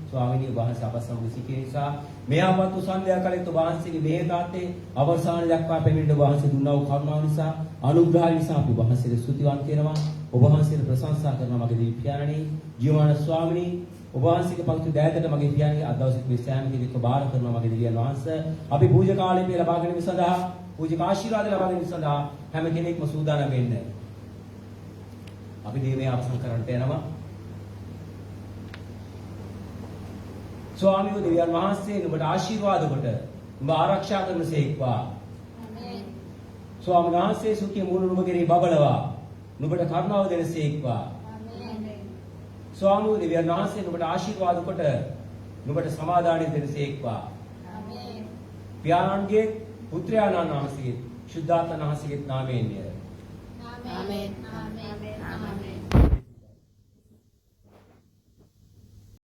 ස්වාමීනි වහන්සේ අප සමග සිටින නිසා මෙයාපත් උසන්දයා කලෙත් වහන්සේගේ මේ තාත්තේ අවසාන දක්වා පෙමිණෙන වහන්සේ දුන්නා වූ කරුණාව නිසා අනුග්‍රහය නිසා අපි වහන්සේට ස්තුතිවන්ත වෙනවා ඔබ වහන්සේට ප්‍රශංසා කරනවා මගේ දෙවි පියාණනි ජීවමාන ස්වාමීනි ඔබ වහන්සේගේ පවිත්‍ර දයාවට මගේ පියාණනි අද දවසේ මේ සෑම කෙනෙක් බාර කරනවා මගේ දෙවියන් වහන්සේ අපි පූජා කාලයේ ලබා ගැනීම සඳහා පූජක ආශිර්වාද ලබා ගැනීම සඳහා හැම කෙනෙක්ම සූදානම් වෙන්න අපි මේ අවසන් කරන්නට යනවා ස්වාමීන් දෙවියන් වහන්සේ නුඹට ආශිර්වාද කොට නුඹ ආරක්ෂා කරනසේක්වා ආමේන් ස්වාමීන් වහන්සේ සුඛිය මූල නුඹ කෙරෙහි බබලවා නුඹට කරුණාව දෙනසේක්වා ආමේන් ස්වාමීන් දෙවියන් වහන්සේ නුඹට ආශිර්වාද කොට නුඹට සමාදානය දෙනසේක්වා ආමේන් පියාණන්ගේ පුත්‍රයාණන් වහන්සේගේ ශුද්ධාත්ම වහන්සේගේ නාමයෙන්ය ආමේන් ආමේන් ආමේන්